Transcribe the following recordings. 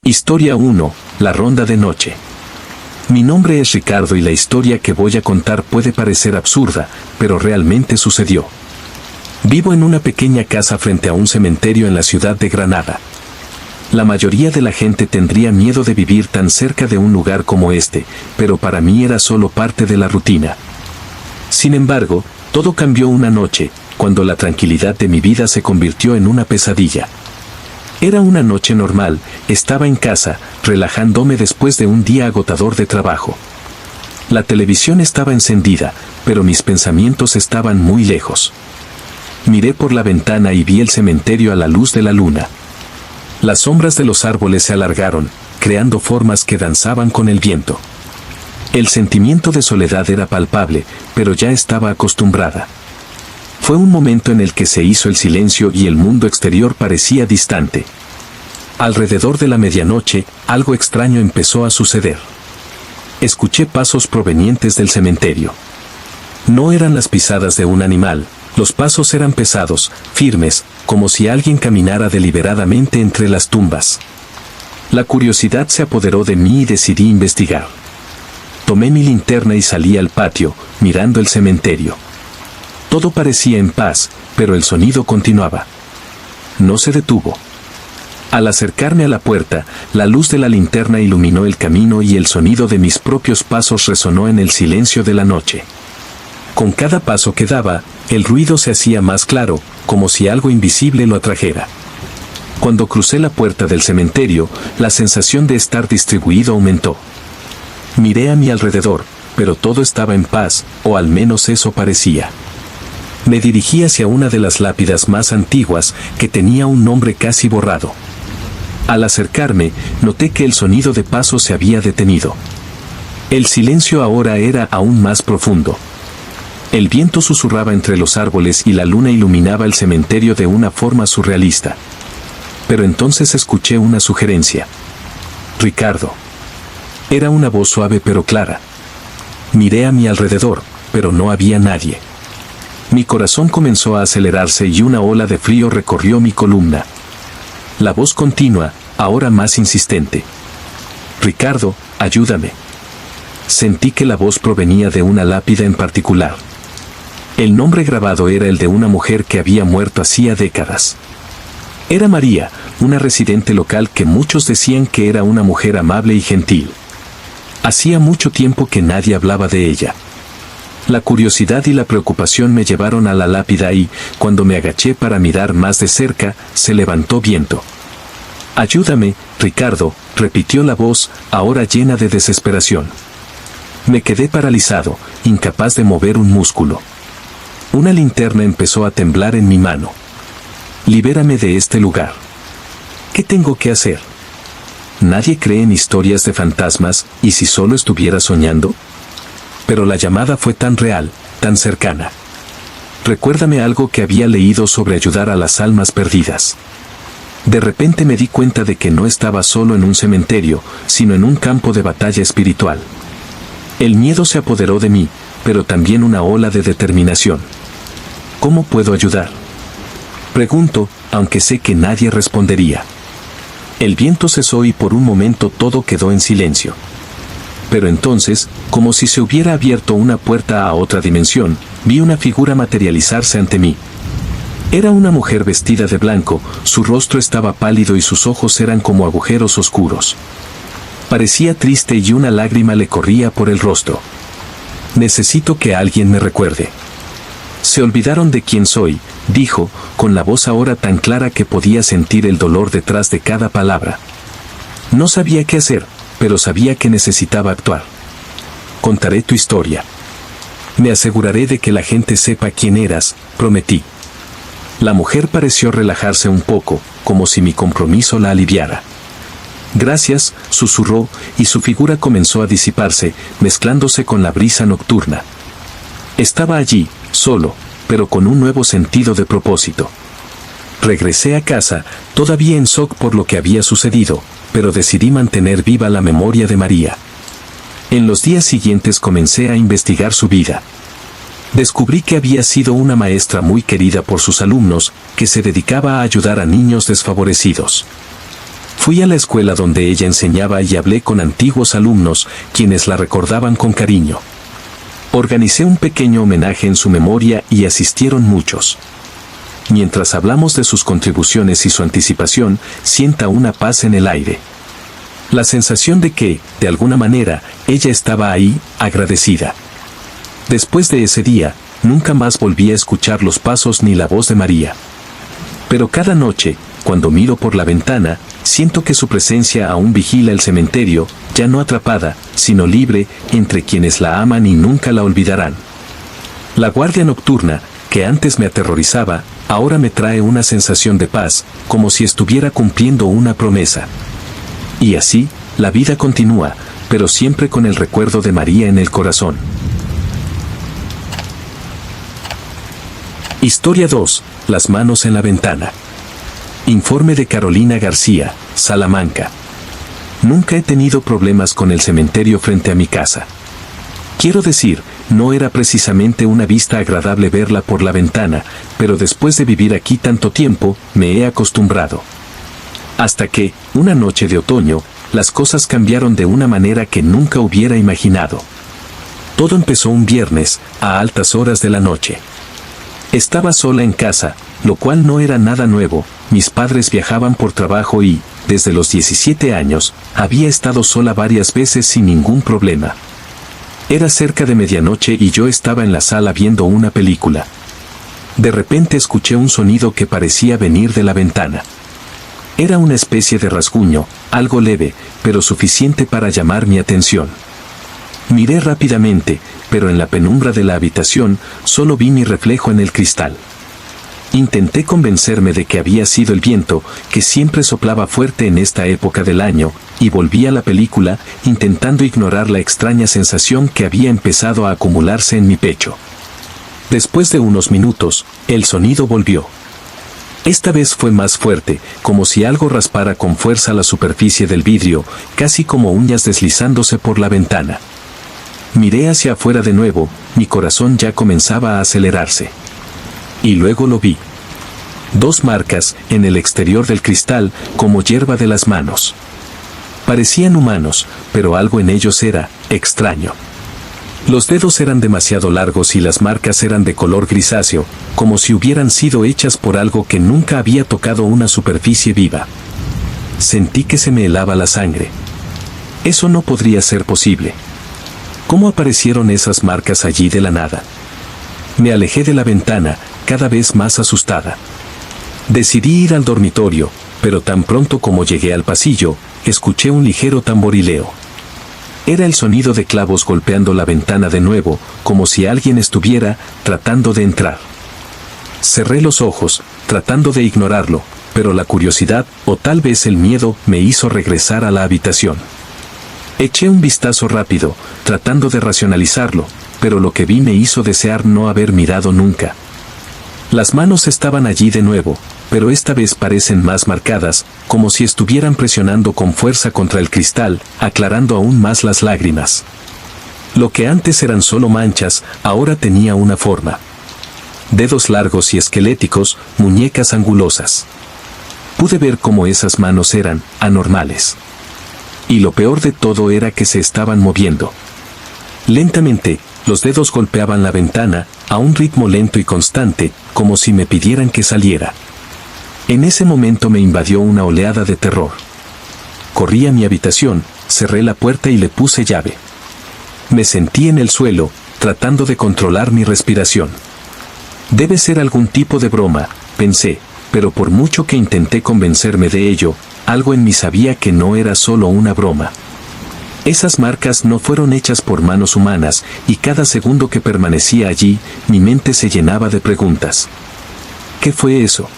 Historia 1. La ronda de noche. Mi nombre es Ricardo y la historia que voy a contar puede parecer absurda, pero realmente sucedió. Vivo en una pequeña casa frente a un cementerio en la ciudad de Granada. La mayoría de la gente tendría miedo de vivir tan cerca de un lugar como este, pero para mí era solo parte de la rutina. Sin embargo, todo cambió una noche, cuando la tranquilidad de mi vida se convirtió en una pesadilla. Era una noche normal, estaba en casa, relajándome después de un día agotador de trabajo. La televisión estaba encendida, pero mis pensamientos estaban muy lejos. Miré por la ventana y vi el cementerio a la luz de la luna. Las sombras de los árboles se alargaron, creando formas que danzaban con el viento. El sentimiento de soledad era palpable, pero ya estaba acostumbrada. Fue un momento en el que se hizo el silencio y el mundo exterior parecía distante. Alrededor de la medianoche, algo extraño empezó a suceder. Escuché pasos provenientes del cementerio. No eran las pisadas de un animal, los pasos eran pesados, firmes, como si alguien caminara deliberadamente entre las tumbas. La curiosidad se apoderó de mí y decidí investigar. Tomé mi linterna y salí al patio, mirando el cementerio. Todo parecía en paz, pero el sonido continuaba. No se detuvo. Al acercarme a la puerta, la luz de la linterna iluminó el camino y el sonido de mis propios pasos resonó en el silencio de la noche. Con cada paso que daba, el ruido se hacía más claro, como si algo invisible lo atrajera. Cuando crucé la puerta del cementerio, la sensación de estar distribuido aumentó. Miré a mi alrededor, pero todo estaba en paz, o al menos eso parecía. Me dirigí hacia una de las lápidas más antiguas, que tenía un nombre casi borrado. Al acercarme, noté que el sonido de pasos se había detenido. El silencio ahora era aún más profundo. El viento susurraba entre los árboles y la luna iluminaba el cementerio de una forma surrealista. Pero entonces escuché una sugerencia. Ricardo. Era una voz suave pero clara. Miré a mi alrededor, pero no había nadie. Mi corazón comenzó a acelerarse y una ola de frío recorrió mi columna. La voz continua, ahora más insistente. Ricardo, ayúdame. Sentí que la voz provenía de una lápida en particular. El nombre grabado era el de una mujer que había muerto hacía décadas. Era María, una residente local que muchos decían que era una mujer amable y gentil. Hacía mucho tiempo que nadie hablaba de ella. La curiosidad y la preocupación me llevaron a la lápida y, cuando me agaché para mirar más de cerca, se levantó viento. Ayúdame, Ricardo, repitió la voz, ahora llena de desesperación. Me quedé paralizado, incapaz de mover un músculo. Una linterna empezó a temblar en mi mano. Libérame de este lugar. ¿Qué tengo que hacer? Nadie cree en historias de fantasmas, ¿y si solo estuviera soñando? Pero la llamada fue tan real, tan cercana. Recuérdame algo que había leído sobre ayudar a las almas perdidas. De repente me di cuenta de que no estaba solo en un cementerio, sino en un campo de batalla espiritual. El miedo se apoderó de mí, pero también una ola de determinación. ¿Cómo puedo ayudar? Pregunto, aunque sé que nadie respondería. El viento cesó y por un momento todo quedó en silencio. Pero entonces, como si se hubiera abierto una puerta a otra dimensión, vi una figura materializarse ante mí. Era una mujer vestida de blanco, su rostro estaba pálido y sus ojos eran como agujeros oscuros. Parecía triste y una lágrima le corría por el rostro. Necesito que alguien me recuerde. Se olvidaron de quién soy, dijo, con la voz ahora tan clara que podía sentir el dolor detrás de cada palabra. No sabía qué hacer, pero sabía que necesitaba actuar. Contaré tu historia. Me aseguraré de que la gente sepa quién eras, prometí. La mujer pareció relajarse un poco, como si mi compromiso la aliviara. Gracias, susurró, y su figura comenzó a disiparse, mezclándose con la brisa nocturna. Estaba allí, solo, pero con un nuevo sentido de propósito. Regresé a casa, todavía en shock por lo que había sucedido, pero decidí mantener viva la memoria de María. En los días siguientes comencé a investigar su vida. Descubrí que había sido una maestra muy querida por sus alumnos, que se dedicaba a ayudar a niños desfavorecidos. Fui a la escuela donde ella enseñaba y hablé con antiguos alumnos, quienes la recordaban con cariño. Organicé un pequeño homenaje en su memoria y asistieron muchos. Mientras hablamos de sus contribuciones y su anticipación, sienta una paz en el aire. La sensación de que, de alguna manera, ella estaba ahí, agradecida. Después de ese día, nunca más volví a escuchar los pasos ni la voz de María. Pero cada noche, cuando miro por la ventana, siento que su presencia aún vigila el cementerio, ya no atrapada, sino libre, entre quienes la aman y nunca la olvidarán. La guardia nocturna, que antes me aterrorizaba, ahora me trae una sensación de paz, como si estuviera cumpliendo una promesa. Y así, la vida continúa, pero siempre con el recuerdo de María en el corazón. Historia 2. Las manos en la ventana. Informe de Carolina García, Salamanca. Nunca he tenido problemas con el cementerio frente a mi casa. Quiero decir, no era precisamente una vista agradable verla por la ventana, pero después de vivir aquí tanto tiempo, me he acostumbrado. Hasta que, una noche de otoño, las cosas cambiaron de una manera que nunca hubiera imaginado. Todo empezó un viernes, a altas horas de la noche. Estaba sola en casa, lo cual no era nada nuevo. Mis padres viajaban por trabajo y, desde los 17 años, había estado sola varias veces sin ningún problema. Era cerca de medianoche y yo estaba en la sala viendo una película. De repente escuché un sonido que parecía venir de la ventana. Era una especie de rasguño, algo leve, pero suficiente para llamar mi atención. Miré rápidamente, pero en la penumbra de la habitación, solo vi mi reflejo en el cristal. Intenté convencerme de que había sido el viento, que siempre soplaba fuerte en esta época del año, y volví a la película, intentando ignorar la extraña sensación que había empezado a acumularse en mi pecho. Después de unos minutos, el sonido volvió. Esta vez fue más fuerte, como si algo raspara con fuerza la superficie del vidrio, casi como uñas deslizándose por la ventana. Miré hacia afuera de nuevo, mi corazón ya comenzaba a acelerarse. Y luego lo vi. 2 marcas, en el exterior del cristal, como hierba de las manos. Parecían humanos, pero algo en ellos era extraño. Los dedos eran demasiado largos y las marcas eran de color grisáceo, como si hubieran sido hechas por algo que nunca había tocado una superficie viva. Sentí que se me helaba la sangre. Eso no podría ser posible. ¿Cómo aparecieron esas marcas allí de la nada? Me alejé de la ventana, cada vez más asustada. Decidí ir al dormitorio, pero tan pronto como llegué al pasillo, escuché un ligero tamborileo. Era el sonido de clavos golpeando la ventana de nuevo, como si alguien estuviera tratando de entrar. Cerré los ojos, tratando de ignorarlo, pero la curiosidad, o tal vez el miedo, me hizo regresar a la habitación. Eché un vistazo rápido, tratando de racionalizarlo, pero lo que vi me hizo desear no haber mirado nunca. Las manos estaban allí de nuevo, pero esta vez parecen más marcadas, como si estuvieran presionando con fuerza contra el cristal, aclarando aún más las lágrimas. Lo que antes eran solo manchas, ahora tenía una forma. Dedos largos y esqueléticos, muñecas angulosas. Pude ver cómo esas manos eran anormales. Y lo peor de todo era que se estaban moviendo. Lentamente, los dedos golpeaban la ventana, a un ritmo lento y constante, como si me pidieran que saliera. En ese momento me invadió una oleada de terror. Corrí a mi habitación, cerré la puerta y le puse llave. Me sentí en el suelo, tratando de controlar mi respiración. Debe ser algún tipo de broma, pensé, pero por mucho que intenté convencerme de ello, algo en mí sabía que no era solo una broma. Esas marcas no fueron hechas por manos humanas, y cada segundo que permanecía allí, mi mente se llenaba de preguntas. ¿Qué fue eso?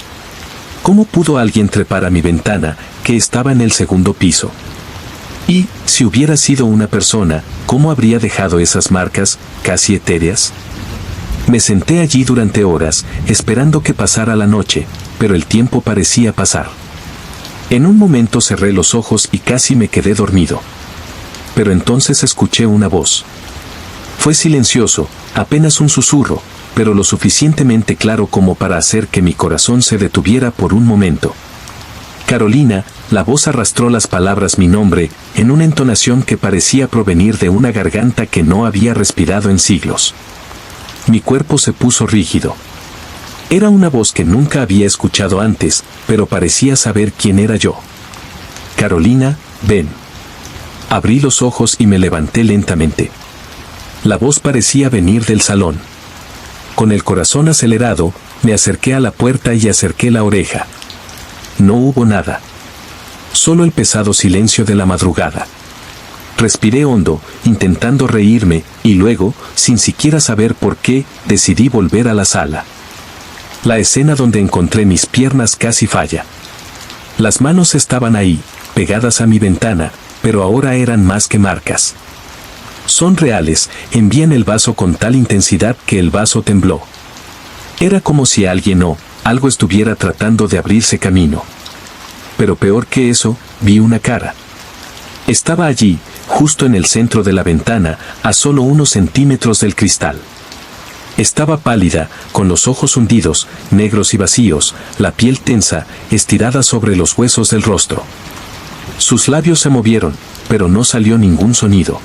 ¿Cómo pudo alguien trepar a mi ventana, que estaba en el segundo piso? Y, si hubiera sido una persona, ¿cómo habría dejado esas marcas, casi etéreas? Me senté allí durante horas, esperando que pasara la noche, pero el tiempo parecía pasar. En un momento cerré los ojos y casi me quedé dormido. Pero entonces escuché una voz. Fue silencioso, apenas un susurro, pero lo suficientemente claro como para hacer que mi corazón se detuviera por un momento. Carolina, la voz arrastró las palabras mi nombre, en una entonación que parecía provenir de una garganta que no había respirado en siglos. Mi cuerpo se puso rígido. Era una voz que nunca había escuchado antes, pero parecía saber quién era yo. Carolina, ven. Abrí los ojos y me levanté lentamente. La voz parecía venir del salón. Con el corazón acelerado, me acerqué a la puerta y acerqué la oreja. No hubo nada. Solo el pesado silencio de la madrugada. Respiré hondo, intentando reírme, y luego, sin siquiera saber por qué, decidí volver a la sala. La escena donde encontré mis piernas casi falla. Las manos estaban ahí, pegadas a mi ventana, pero ahora eran más que marcas. Son reales, envían el vaso con tal intensidad que el vaso tembló. Era como si alguien o algo estuviera tratando de abrirse camino. Pero peor que eso, vi una cara. Estaba allí, justo en el centro de la ventana, a solo unos centímetros del cristal. Estaba pálida, con los ojos hundidos, negros y vacíos, la piel tensa, estirada sobre los huesos del rostro. Sus labios se movieron, pero no salió ningún sonido.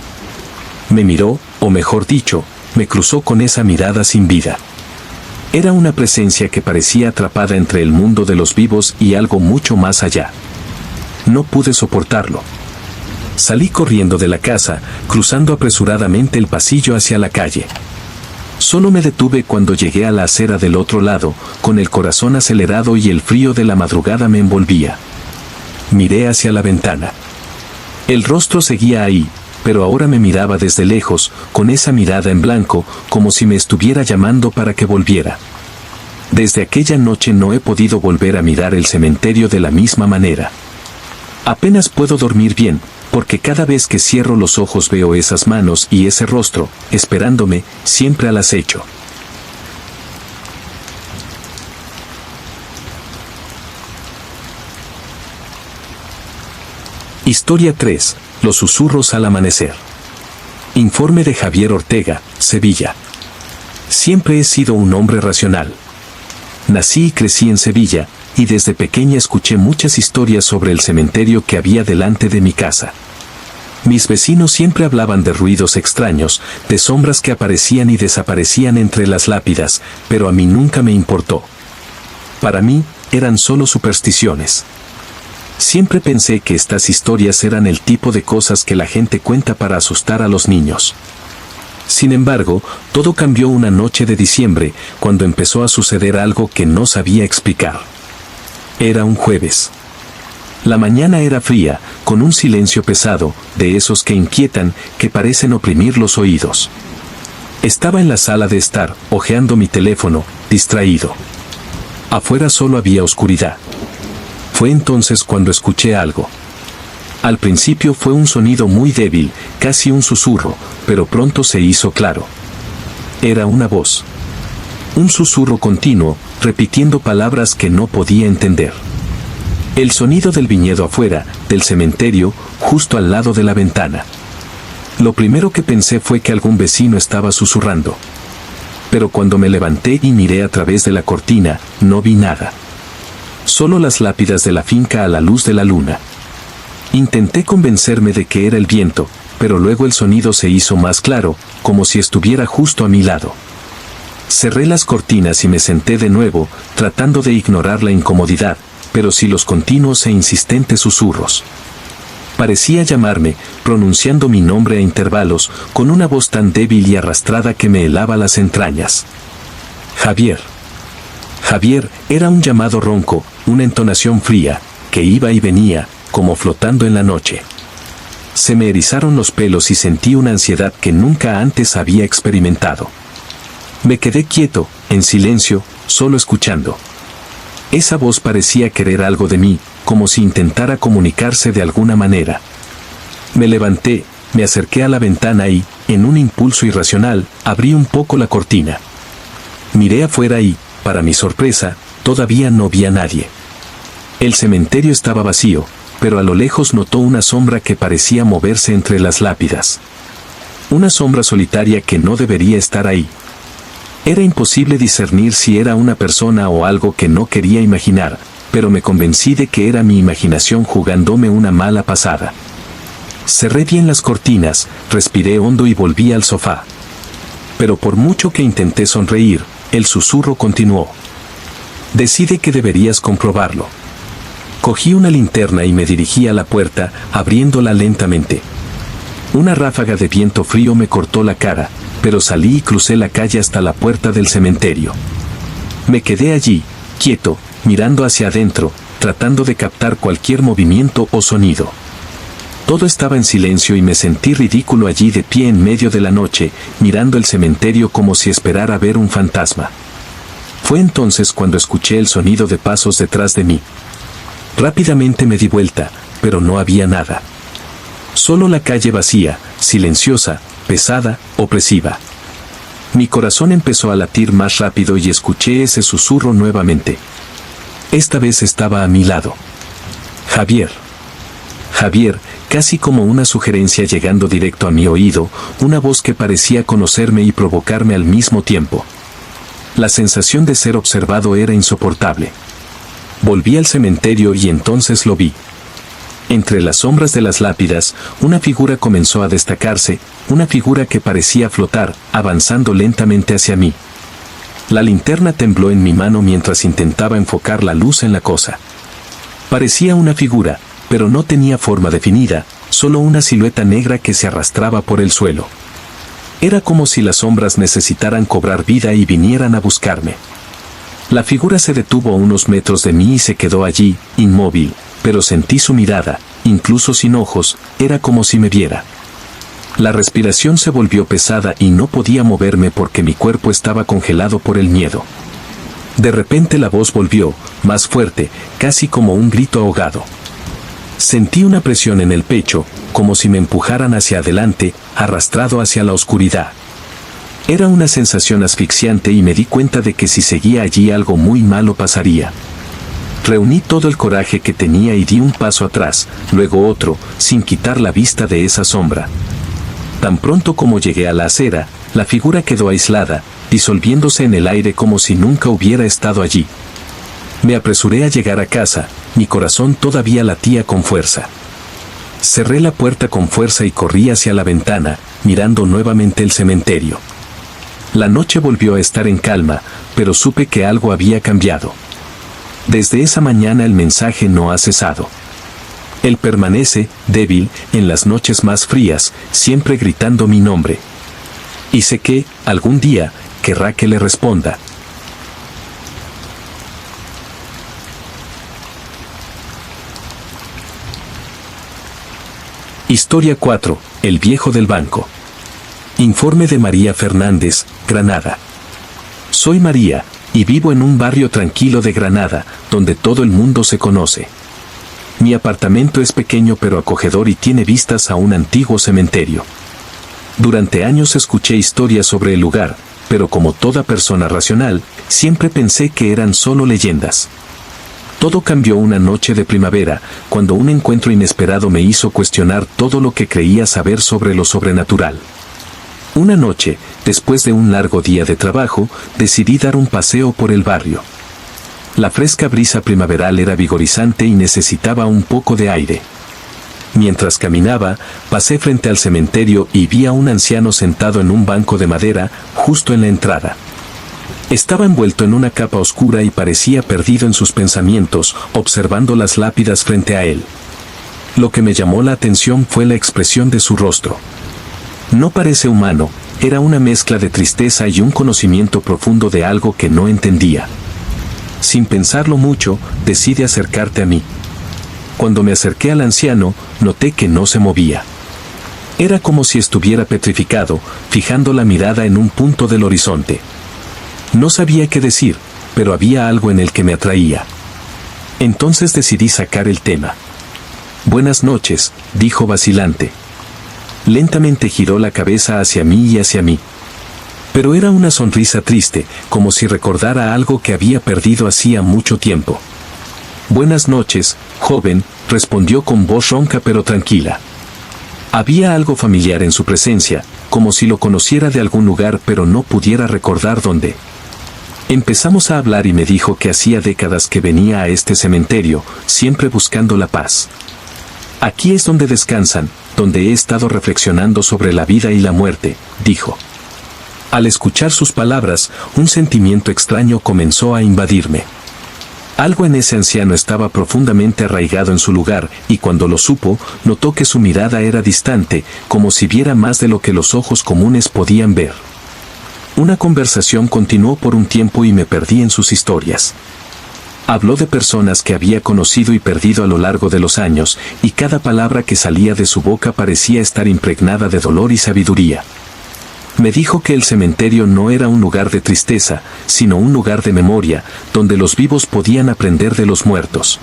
Me miró, o mejor dicho, me cruzó con esa mirada sin vida. Era una presencia que parecía atrapada entre el mundo de los vivos y algo mucho más allá. No pude soportarlo. Salí corriendo de la casa, cruzando apresuradamente el pasillo hacia la calle. Solo me detuve cuando llegué a la acera del otro lado, con el corazón acelerado y el frío de la madrugada me envolvía. Miré hacia la ventana. El rostro seguía ahí, pero ahora me miraba desde lejos, con esa mirada en blanco, como si me estuviera llamando para que volviera. Desde aquella noche no he podido volver a mirar el cementerio de la misma manera. Apenas puedo dormir bien, porque cada vez que cierro los ojos veo esas manos y ese rostro, esperándome, siempre al acecho. Historia 3. Los susurros al amanecer. Informe de Javier Ortega, Sevilla. Siempre he sido un hombre racional. Nací y crecí en Sevilla, y desde pequeña escuché muchas historias sobre el cementerio que había delante de mi casa. Mis vecinos siempre hablaban de ruidos extraños, de sombras que aparecían y desaparecían entre las lápidas, pero a mí nunca me importó. Para mí, eran solo supersticiones. Siempre pensé que estas historias eran el tipo de cosas que la gente cuenta para asustar a los niños. Sin embargo, todo cambió una noche de diciembre, cuando empezó a suceder algo que no sabía explicar. Era un jueves. La mañana era fría, con un silencio pesado, de esos que inquietan, que parecen oprimir los oídos. Estaba en la sala de estar, hojeando mi teléfono, distraído. Afuera solo había oscuridad. Fue entonces cuando escuché algo. Al principio fue un sonido muy débil, casi un susurro, pero pronto se hizo claro. Era una voz. Un susurro continuo, repitiendo palabras que no podía entender. El sonido del viñedo afuera, del cementerio, justo al lado de la ventana. Lo primero que pensé fue que algún vecino estaba susurrando. Pero cuando me levanté y miré a través de la cortina, no vi nada. Solo las lápidas de la finca a la luz de la luna. Intenté convencerme de que era el viento, pero luego el sonido se hizo más claro, como si estuviera justo a mi lado. Cerré las cortinas y me senté de nuevo, tratando de ignorar la incomodidad, pero sí los continuos e insistentes susurros. Parecía llamarme, pronunciando mi nombre a intervalos, con una voz tan débil y arrastrada que me helaba las entrañas. Javier. Javier era un llamado ronco, una entonación fría, que iba y venía, como flotando en la noche. Se me erizaron los pelos y sentí una ansiedad que nunca antes había experimentado. Me quedé quieto, en silencio, solo escuchando. Esa voz parecía querer algo de mí, como si intentara comunicarse de alguna manera. Me levanté, me acerqué a la ventana y, en un impulso irracional, abrí un poco la cortina. Miré afuera y, para mi sorpresa, todavía no vi a nadie. El cementerio estaba vacío, pero a lo lejos notó una sombra que parecía moverse entre las lápidas. Una sombra solitaria que no debería estar ahí. Era imposible discernir si era una persona o algo que no quería imaginar, pero me convencí de que era mi imaginación jugándome una mala pasada. Cerré bien las cortinas, respiré hondo y volví al sofá. Pero por mucho que intenté sonreír, el susurro continuó. Decide que deberías comprobarlo. Cogí una linterna y me dirigí a la puerta, abriéndola lentamente. Una ráfaga de viento frío me cortó la cara, pero salí y crucé la calle hasta la puerta del cementerio. Me quedé allí, quieto, mirando hacia adentro, tratando de captar cualquier movimiento o sonido. Todo estaba en silencio y me sentí ridículo allí de pie en medio de la noche, mirando el cementerio como si esperara ver un fantasma. Fue entonces cuando escuché el sonido de pasos detrás de mí. Rápidamente me di vuelta, pero no había nada. Solo la calle vacía, silenciosa, pesada, opresiva. Mi corazón empezó a latir más rápido y escuché ese susurro nuevamente. Esta vez estaba a mi lado. Javier. Javier, casi como una sugerencia llegando directo a mi oído, una voz que parecía conocerme y provocarme al mismo tiempo. La sensación de ser observado era insoportable. Volví al cementerio y entonces lo vi. Entre las sombras de las lápidas, una figura comenzó a destacarse, una figura que parecía flotar, avanzando lentamente hacia mí. La linterna tembló en mi mano mientras intentaba enfocar la luz en la cosa. Parecía una figura, pero no tenía forma definida, solo una silueta negra que se arrastraba por el suelo. Era como si las sombras necesitaran cobrar vida y vinieran a buscarme. La figura se detuvo a unos metros de mí y se quedó allí, inmóvil, pero sentí su mirada, incluso sin ojos, era como si me viera. La respiración se volvió pesada y no podía moverme porque mi cuerpo estaba congelado por el miedo. De repente la voz volvió, más fuerte, casi como un grito ahogado. Sentí una presión en el pecho, como si me empujaran hacia adelante, arrastrado hacia la oscuridad. Era una sensación asfixiante y me di cuenta de que si seguía allí algo muy malo pasaría. Reuní todo el coraje que tenía y di un paso atrás, luego otro, sin quitar la vista de esa sombra. Tan pronto como llegué a la acera, la figura quedó aislada, disolviéndose en el aire como si nunca hubiera estado allí. Me apresuré a llegar a casa, mi corazón todavía latía con fuerza. Cerré la puerta con fuerza y corrí hacia la ventana, mirando nuevamente el cementerio. La noche volvió a estar en calma, pero supe que algo había cambiado. Desde esa mañana el mensaje no ha cesado. Él permanece, débil, en las noches más frías, siempre gritando mi nombre. Y sé que, algún día, querrá que le responda. Historia 4. El viejo del banco. Informe de María Fernández, Granada. Soy María, y vivo en un barrio tranquilo de Granada, donde todo el mundo se conoce. Mi apartamento es pequeño pero acogedor y tiene vistas a un antiguo cementerio. Durante años escuché historias sobre el lugar, pero como toda persona racional, siempre pensé que eran solo leyendas. Todo cambió una noche de primavera, cuando un encuentro inesperado me hizo cuestionar todo lo que creía saber sobre lo sobrenatural. Una noche, después de un largo día de trabajo, decidí dar un paseo por el barrio. La fresca brisa primaveral era vigorizante y necesitaba un poco de aire. Mientras caminaba, pasé frente al cementerio y vi a un anciano sentado en un banco de madera, justo en la entrada. Estaba envuelto en una capa oscura y parecía perdido en sus pensamientos, observando las lápidas frente a él. Lo que me llamó la atención fue la expresión de su rostro. No parece humano, era una mezcla de tristeza y un conocimiento profundo de algo que no entendía. Sin pensarlo mucho, decidí acercarte a mí. Cuando me acerqué al anciano, noté que no se movía. Era como si estuviera petrificado, fijando la mirada en un punto del horizonte. No sabía qué decir, pero había algo en el que me atraía. Entonces decidí sacar el tema. Buenas noches, dijo vacilante. Lentamente giró la cabeza hacia mí y hacia mí. Pero era una sonrisa triste, como si recordara algo que había perdido hacía mucho tiempo. Buenas noches, joven, respondió con voz ronca pero tranquila. Había algo familiar en su presencia, como si lo conociera de algún lugar pero no pudiera recordar dónde. Empezamos a hablar y me dijo que hacía décadas que venía a este cementerio, siempre buscando la paz. Aquí es donde descansan, donde he estado reflexionando sobre la vida y la muerte, dijo. Al escuchar sus palabras, un sentimiento extraño comenzó a invadirme. Algo en ese anciano estaba profundamente arraigado en su lugar, y cuando lo supo, notó que su mirada era distante, como si viera más de lo que los ojos comunes podían ver. Una conversación continuó por un tiempo y me perdí en sus historias. Habló de personas que había conocido y perdido a lo largo de los años, y cada palabra que salía de su boca parecía estar impregnada de dolor y sabiduría. Me dijo que el cementerio no era un lugar de tristeza, sino un lugar de memoria, donde los vivos podían aprender de los muertos.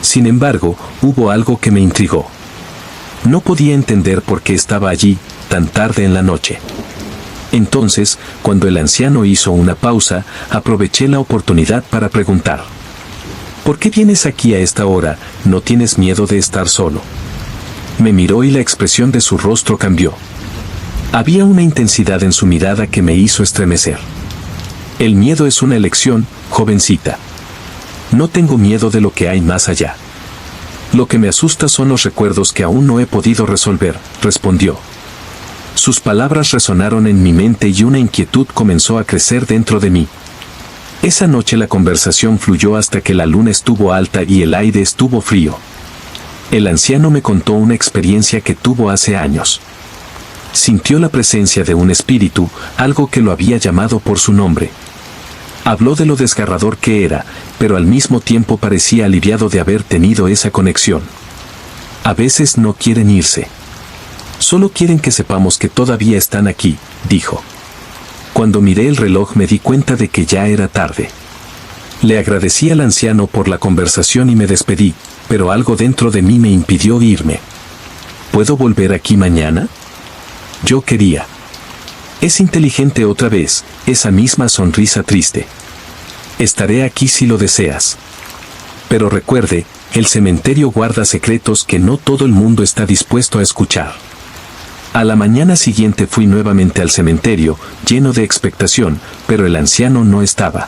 Sin embargo, hubo algo que me intrigó. No podía entender por qué estaba allí, tan tarde en la noche. Entonces, cuando el anciano hizo una pausa, aproveché la oportunidad para preguntar. ¿Por qué vienes aquí a esta hora? ¿No tienes miedo de estar solo? Me miró y la expresión de su rostro cambió. Había una intensidad en su mirada que me hizo estremecer. El miedo es una elección, jovencita. No tengo miedo de lo que hay más allá. Lo que me asusta son los recuerdos que aún no he podido resolver, respondió. Sus palabras resonaron en mi mente y una inquietud comenzó a crecer dentro de mí. Esa noche la conversación fluyó hasta que la luna estuvo alta y el aire estuvo frío. El anciano me contó una experiencia que tuvo hace años. Sintió la presencia de un espíritu, algo que lo había llamado por su nombre. Habló de lo desgarrador que era, pero al mismo tiempo parecía aliviado de haber tenido esa conexión. A veces no quieren irse. Solo quieren que sepamos que todavía están aquí, dijo. Cuando miré el reloj me di cuenta de que ya era tarde. Le agradecí al anciano por la conversación y me despedí, pero algo dentro de mí me impidió irme. ¿Puedo volver aquí mañana? Yo quería. Es inteligente otra vez, esa misma sonrisa triste. Estaré aquí si lo deseas. Pero recuerde, el cementerio guarda secretos que no todo el mundo está dispuesto a escuchar. A la mañana siguiente fui nuevamente al cementerio, lleno de expectación, pero el anciano no estaba.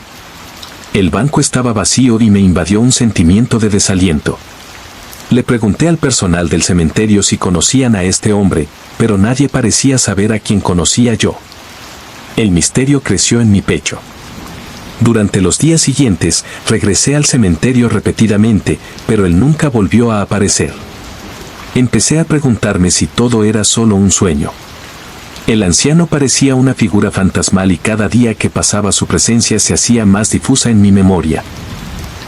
El banco estaba vacío y me invadió un sentimiento de desaliento. Le pregunté al personal del cementerio si conocían a este hombre, pero nadie parecía saber a quién conocía yo. El misterio creció en mi pecho. Durante los días siguientes, regresé al cementerio repetidamente, pero él nunca volvió a aparecer. Empecé a preguntarme si todo era solo un sueño. El anciano parecía una figura fantasmal y cada día que pasaba su presencia se hacía más difusa en mi memoria.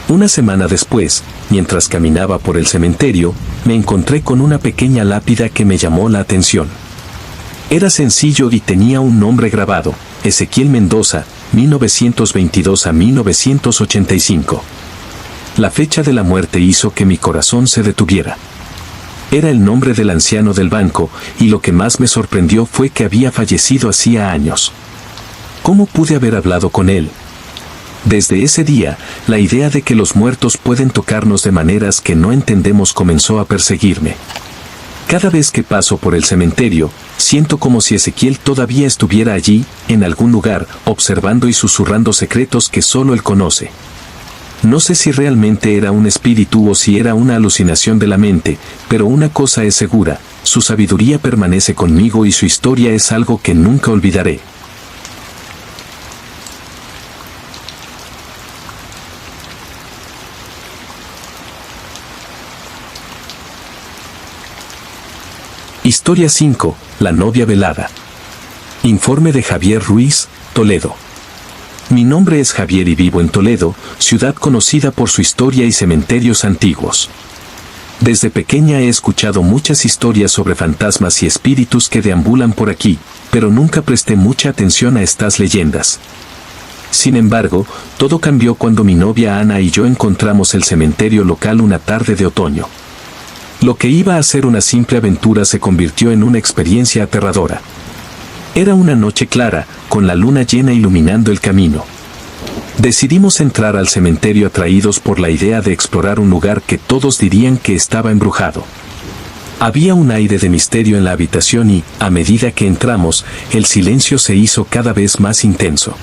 Una semana después, mientras caminaba por el cementerio, me encontré con una pequeña lápida que me llamó la atención. Era sencillo y tenía un nombre grabado, Ezequiel Mendoza, 1922 a 1985. La fecha de la muerte hizo que mi corazón se detuviera. Era el nombre del anciano del banco, y lo que más me sorprendió fue que había fallecido hacía años. ¿Cómo pude haber hablado con él? Desde ese día, la idea de que los muertos pueden tocarnos de maneras que no entendemos comenzó a perseguirme. Cada vez que paso por el cementerio, siento como si Ezequiel todavía estuviera allí, en algún lugar, observando y susurrando secretos que solo él conoce. No sé si realmente era un espíritu o si era una alucinación de la mente, pero una cosa es segura, su sabiduría permanece conmigo y su historia es algo que nunca olvidaré. Historia 5, la novia velada. Informe de Javier Ruiz, Toledo. Mi nombre es Javier y vivo en Toledo, ciudad conocida por su historia y cementerios antiguos. Desde pequeña he escuchado muchas historias sobre fantasmas y espíritus que deambulan por aquí, pero nunca presté mucha atención a estas leyendas. Sin embargo, todo cambió cuando mi novia Ana y yo encontramos el cementerio local una tarde de otoño. Lo que iba a ser una simple aventura se convirtió en una experiencia aterradora. Era una noche clara, con la luna llena iluminando el camino. Decidimos entrar al cementerio atraídos por la idea de explorar un lugar que todos dirían que estaba embrujado. Había un aire de misterio en la habitación y, a medida que entramos, el silencio se hizo cada vez más intenso.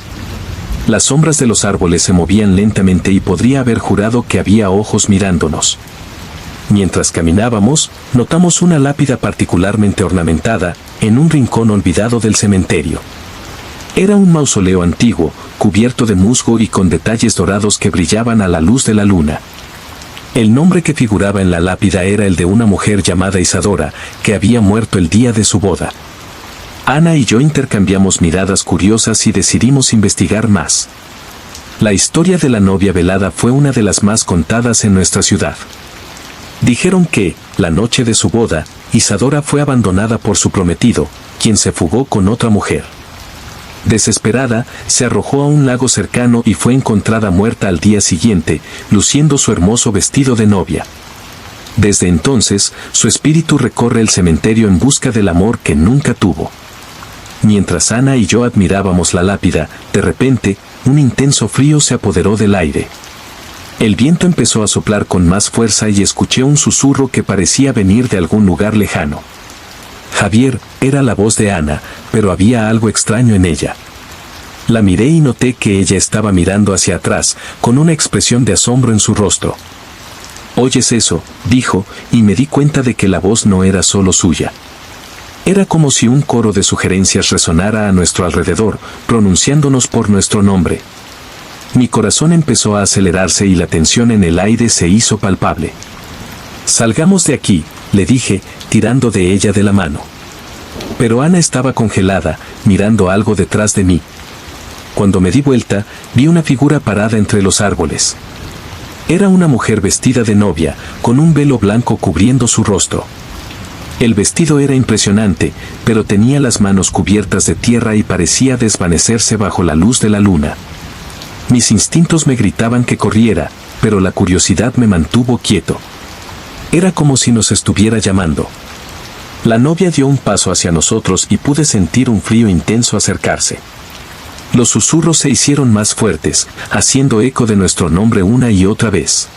Las sombras de los árboles se movían lentamente y podría haber jurado que había ojos mirándonos. Mientras caminábamos, notamos una lápida particularmente ornamentada, en un rincón olvidado del cementerio. Era un mausoleo antiguo, cubierto de musgo y con detalles dorados que brillaban a la luz de la luna. El nombre que figuraba en la lápida era el de una mujer llamada Isadora, que había muerto el día de su boda. Ana y yo intercambiamos miradas curiosas y decidimos investigar más. La historia de la novia velada fue una de las más contadas en nuestra ciudad. Dijeron que, la noche de su boda, Isadora fue abandonada por su prometido, quien se fugó con otra mujer. Desesperada, se arrojó a un lago cercano y fue encontrada muerta al día siguiente, luciendo su hermoso vestido de novia. Desde entonces, su espíritu recorre el cementerio en busca del amor que nunca tuvo. Mientras Ana y yo admirábamos la lápida, de repente, un intenso frío se apoderó del aire. El viento empezó a soplar con más fuerza y escuché un susurro que parecía venir de algún lugar lejano. Javier, era la voz de Ana, pero había algo extraño en ella. La miré y noté que ella estaba mirando hacia atrás, con una expresión de asombro en su rostro. «¿Oyes eso?», dijo, y me di cuenta de que la voz no era solo suya. Era como si un coro de sugerencias resonara a nuestro alrededor, pronunciándonos por nuestro nombre. Mi corazón empezó a acelerarse y la tensión en el aire se hizo palpable. «Salgamos de aquí», le dije, tirando de ella de la mano. Pero Ana estaba congelada, mirando algo detrás de mí. Cuando me di vuelta, vi una figura parada entre los árboles. Era una mujer vestida de novia, con un velo blanco cubriendo su rostro. El vestido era impresionante, pero tenía las manos cubiertas de tierra y parecía desvanecerse bajo la luz de la luna. Mis instintos me gritaban que corriera, pero la curiosidad me mantuvo quieto. Era como si nos estuviera llamando. La novia dio un paso hacia nosotros y pude sentir un frío intenso acercarse. Los susurros se hicieron más fuertes, haciendo eco de nuestro nombre una y otra vez.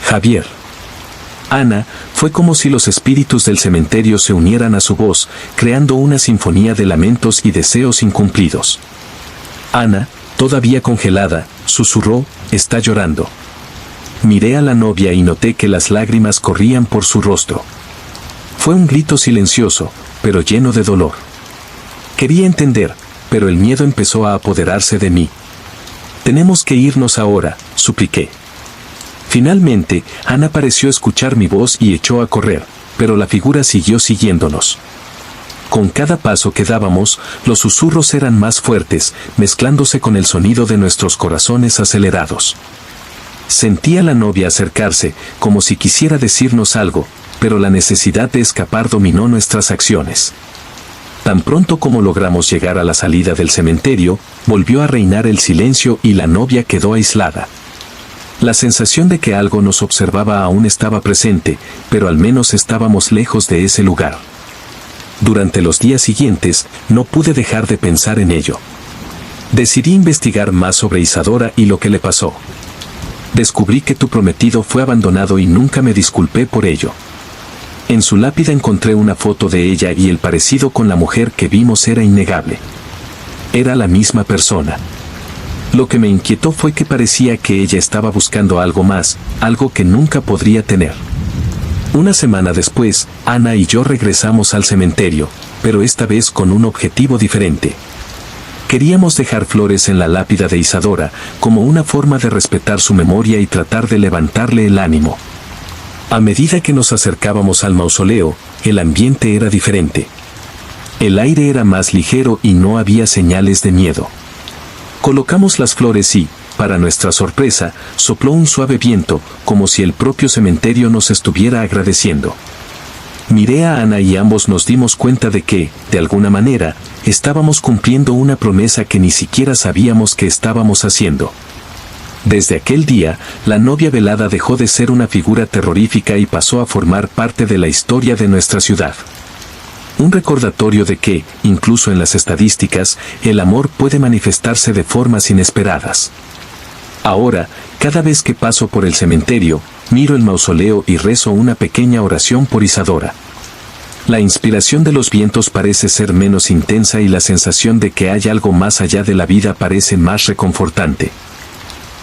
Javier. Ana, fue como si los espíritus del cementerio se unieran a su voz, creando una sinfonía de lamentos y deseos incumplidos. Ana, todavía congelada, susurró, «Está llorando». Miré a la novia y noté que las lágrimas corrían por su rostro. Fue un grito silencioso, pero lleno de dolor. Quería entender, pero el miedo empezó a apoderarse de mí. «Tenemos que irnos ahora», supliqué. Finalmente, Ana pareció escuchar mi voz y echó a correr, pero la figura siguió siguiéndonos. Con cada paso que dábamos, los susurros eran más fuertes, mezclándose con el sonido de nuestros corazones acelerados. Sentí a la novia acercarse, como si quisiera decirnos algo, pero la necesidad de escapar dominó nuestras acciones. Tan pronto como logramos llegar a la salida del cementerio, volvió a reinar el silencio y la novia quedó aislada. La sensación de que algo nos observaba aún estaba presente, pero al menos estábamos lejos de ese lugar. Durante los días siguientes, no pude dejar de pensar en ello. Decidí investigar más sobre Isadora y lo que le pasó. Descubrí que tu prometido fue abandonado y nunca me disculpé por ello. En su lápida encontré una foto de ella y el parecido con la mujer que vimos era innegable. Era la misma persona. Lo que me inquietó fue que parecía que ella estaba buscando algo más, algo que nunca podría tener. Una semana después, Ana y yo regresamos al cementerio, pero esta vez con un objetivo diferente. Queríamos dejar flores en la lápida de Isadora, como una forma de respetar su memoria y tratar de levantarle el ánimo. A medida que nos acercábamos al mausoleo, el ambiente era diferente. El aire era más ligero y no había señales de miedo. Colocamos las flores y, para nuestra sorpresa, sopló un suave viento, como si el propio cementerio nos estuviera agradeciendo. Miré a Ana y ambos nos dimos cuenta de que, de alguna manera, estábamos cumpliendo una promesa que ni siquiera sabíamos que estábamos haciendo. Desde aquel día, la novia velada dejó de ser una figura terrorífica y pasó a formar parte de la historia de nuestra ciudad. Un recordatorio de que, incluso en las estadísticas, el amor puede manifestarse de formas inesperadas. Ahora, cada vez que paso por el cementerio, miro el mausoleo y rezo una pequeña oración por Isadora. La inspiración de los vientos parece ser menos intensa y la sensación de que hay algo más allá de la vida parece más reconfortante.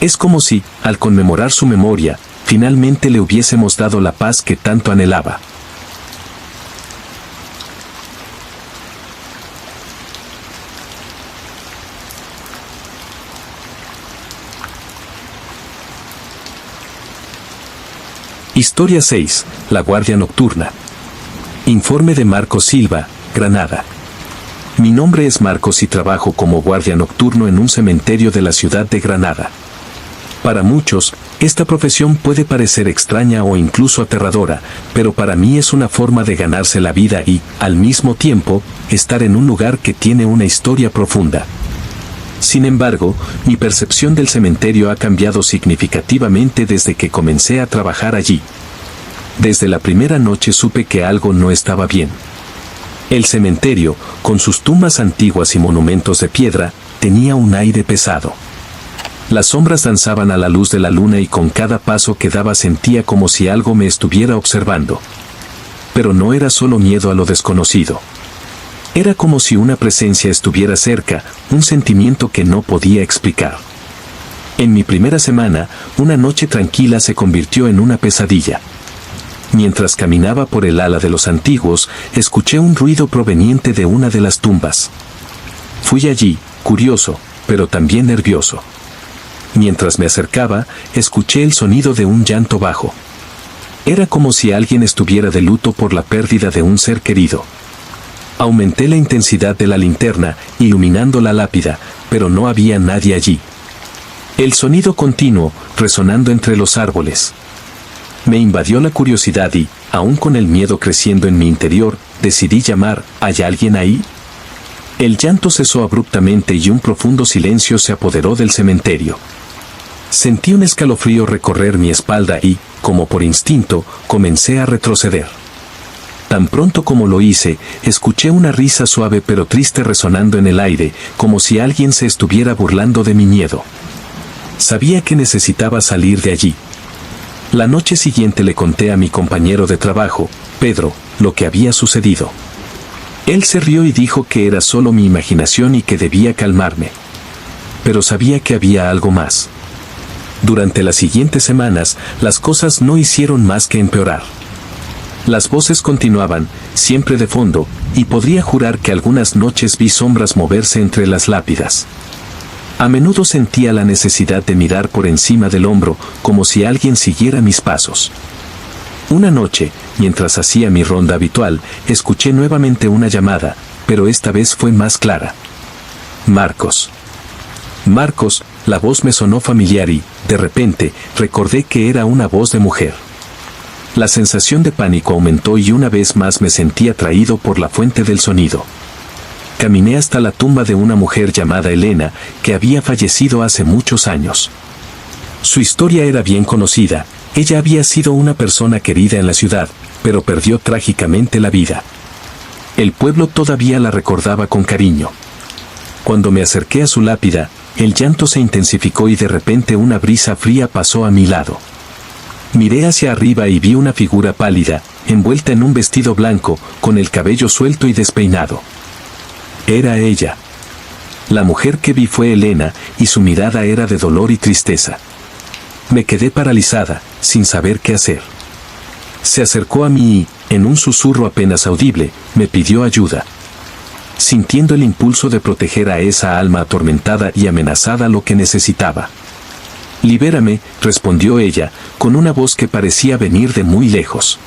Es como si, al conmemorar su memoria, finalmente le hubiésemos dado la paz que tanto anhelaba. Historia 6. La Guardia Nocturna. Informe de Marcos Silva, Granada. Mi nombre es Marcos y trabajo como guardia nocturno en un cementerio de la ciudad de Granada. Para muchos, esta profesión puede parecer extraña o incluso aterradora, pero para mí es una forma de ganarse la vida y, al mismo tiempo, estar en un lugar que tiene una historia profunda. Sin embargo, mi percepción del cementerio ha cambiado significativamente desde que comencé a trabajar allí. Desde la primera noche supe que algo no estaba bien. El cementerio, con sus tumbas antiguas y monumentos de piedra, tenía un aire pesado. Las sombras danzaban a la luz de la luna y con cada paso que daba sentía como si algo me estuviera observando. Pero no era solo miedo a lo desconocido. Era como si una presencia estuviera cerca, un sentimiento que no podía explicar. En mi primera semana, una noche tranquila se convirtió en una pesadilla. Mientras caminaba por el ala de los antiguos, escuché un ruido proveniente de una de las tumbas. Fui allí, curioso, pero también nervioso. Mientras me acercaba, escuché el sonido de un llanto bajo. Era como si alguien estuviera de luto por la pérdida de un ser querido. Aumenté la intensidad de la linterna, iluminando la lápida, pero no había nadie allí. El sonido continuó, resonando entre los árboles. Me invadió la curiosidad y, aún con el miedo creciendo en mi interior, decidí llamar, ¿hay alguien ahí? El llanto cesó abruptamente y un profundo silencio se apoderó del cementerio. Sentí un escalofrío recorrer mi espalda y, como por instinto, comencé a retroceder. Tan pronto como lo hice, escuché una risa suave pero triste resonando en el aire, como si alguien se estuviera burlando de mi miedo. Sabía que necesitaba salir de allí. La noche siguiente le conté a mi compañero de trabajo, Pedro, lo que había sucedido. Él se rió y dijo que era solo mi imaginación y que debía calmarme. Pero sabía que había algo más. Durante las siguientes semanas, las cosas no hicieron más que empeorar. Las voces continuaban, siempre de fondo, y podría jurar que algunas noches vi sombras moverse entre las lápidas. A menudo sentía la necesidad de mirar por encima del hombro, como si alguien siguiera mis pasos. Una noche, mientras hacía mi ronda habitual, escuché nuevamente una llamada, pero esta vez fue más clara. Marcos. Marcos, la voz me sonó familiar y, de repente, recordé que era una voz de mujer. La sensación de pánico aumentó y una vez más me sentí atraído por la fuente del sonido. Caminé hasta la tumba de una mujer llamada Elena, que había fallecido hace muchos años. Su historia era bien conocida, ella había sido una persona querida en la ciudad, pero perdió trágicamente la vida. El pueblo todavía la recordaba con cariño. Cuando me acerqué a su lápida, el llanto se intensificó y de repente una brisa fría pasó a mi lado. Miré hacia arriba y vi una figura pálida, envuelta en un vestido blanco, con el cabello suelto y despeinado. Era ella. La mujer que vi fue Elena, y su mirada era de dolor y tristeza. Me quedé paralizada, sin saber qué hacer. Se acercó a mí y, en un susurro apenas audible, me pidió ayuda. Sintiendo el impulso de proteger a esa alma atormentada y amenazada, lo que necesitaba. «Libérame», respondió ella, con una voz que parecía venir de muy lejos.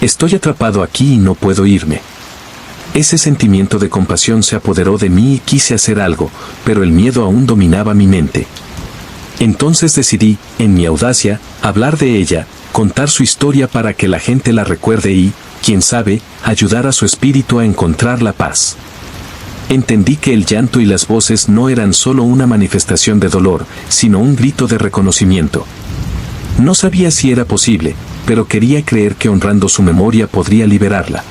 «Estoy atrapado aquí y no puedo irme». Ese sentimiento de compasión se apoderó de mí y quise hacer algo, pero el miedo aún dominaba mi mente. Entonces decidí, en mi audacia, hablar de ella, contar su historia para que la gente la recuerde y, quién sabe, ayudar a su espíritu a encontrar la paz. Entendí que el llanto y las voces no eran solo una manifestación de dolor, sino un grito de reconocimiento. No sabía si era posible, pero quería creer que honrando su memoria podría liberarla.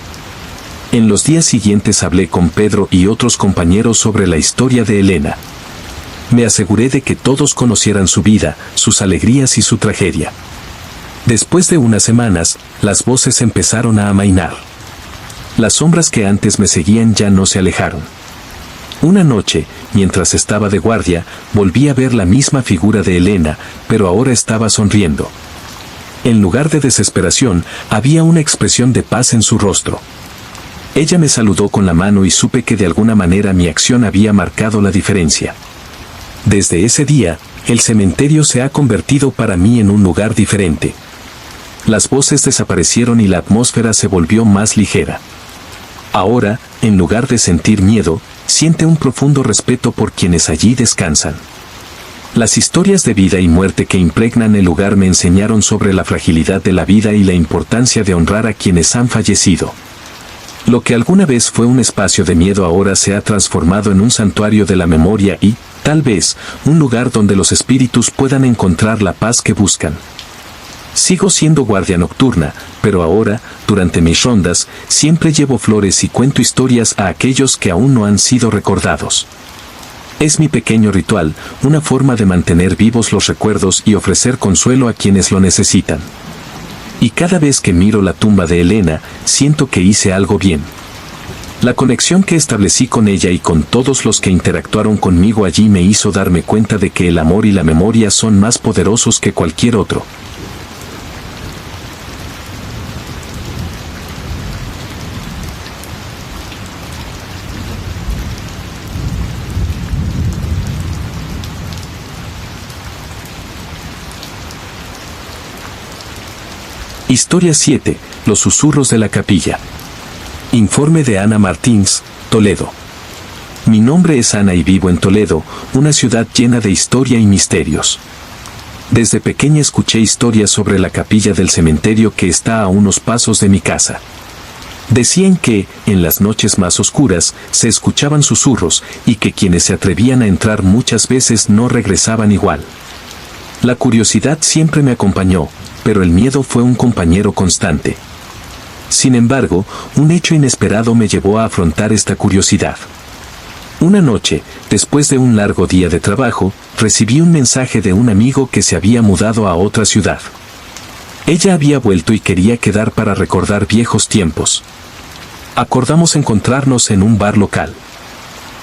En los días siguientes hablé con Pedro y otros compañeros sobre la historia de Elena. Me aseguré de que todos conocieran su vida, sus alegrías y su tragedia. Después de unas semanas, las voces empezaron a amainar. Las sombras que antes me seguían ya no se alejaron. Una noche, mientras estaba de guardia, volví a ver la misma figura de Elena, pero ahora estaba sonriendo. En lugar de desesperación, había una expresión de paz en su rostro. Ella me saludó con la mano y supe que de alguna manera mi acción había marcado la diferencia. Desde ese día, el cementerio se ha convertido para mí en un lugar diferente. Las voces desaparecieron y la atmósfera se volvió más ligera. Ahora, en lugar de sentir miedo, siente un profundo respeto por quienes allí descansan. Las historias de vida y muerte que impregnan el lugar me enseñaron sobre la fragilidad de la vida y la importancia de honrar a quienes han fallecido. Lo que alguna vez fue un espacio de miedo ahora se ha transformado en un santuario de la memoria y, tal vez, un lugar donde los espíritus puedan encontrar la paz que buscan. Sigo siendo guardia nocturna, pero ahora, durante mis rondas, siempre llevo flores y cuento historias a aquellos que aún no han sido recordados. Es mi pequeño ritual, una forma de mantener vivos los recuerdos y ofrecer consuelo a quienes lo necesitan. Y cada vez que miro la tumba de Elena, siento que hice algo bien. La conexión que establecí con ella y con todos los que interactuaron conmigo allí me hizo darme cuenta de que el amor y la memoria son más poderosos que cualquier otro. Historia 7. Los susurros de la capilla. Informe de Ana Martins, Toledo. Mi nombre es Ana y vivo en Toledo, una ciudad llena de historia y misterios. Desde pequeña escuché historias sobre la capilla del cementerio que está a unos pasos de mi casa. Decían que, en las noches más oscuras, se escuchaban susurros y que quienes se atrevían a entrar muchas veces no regresaban igual. La curiosidad siempre me acompañó, pero el miedo fue un compañero constante. Sin embargo, un hecho inesperado me llevó a afrontar esta curiosidad. Una noche, después de un largo día de trabajo, recibí un mensaje de un amigo que se había mudado a otra ciudad. Ella había vuelto y quería quedar para recordar viejos tiempos. Acordamos encontrarnos en un bar local.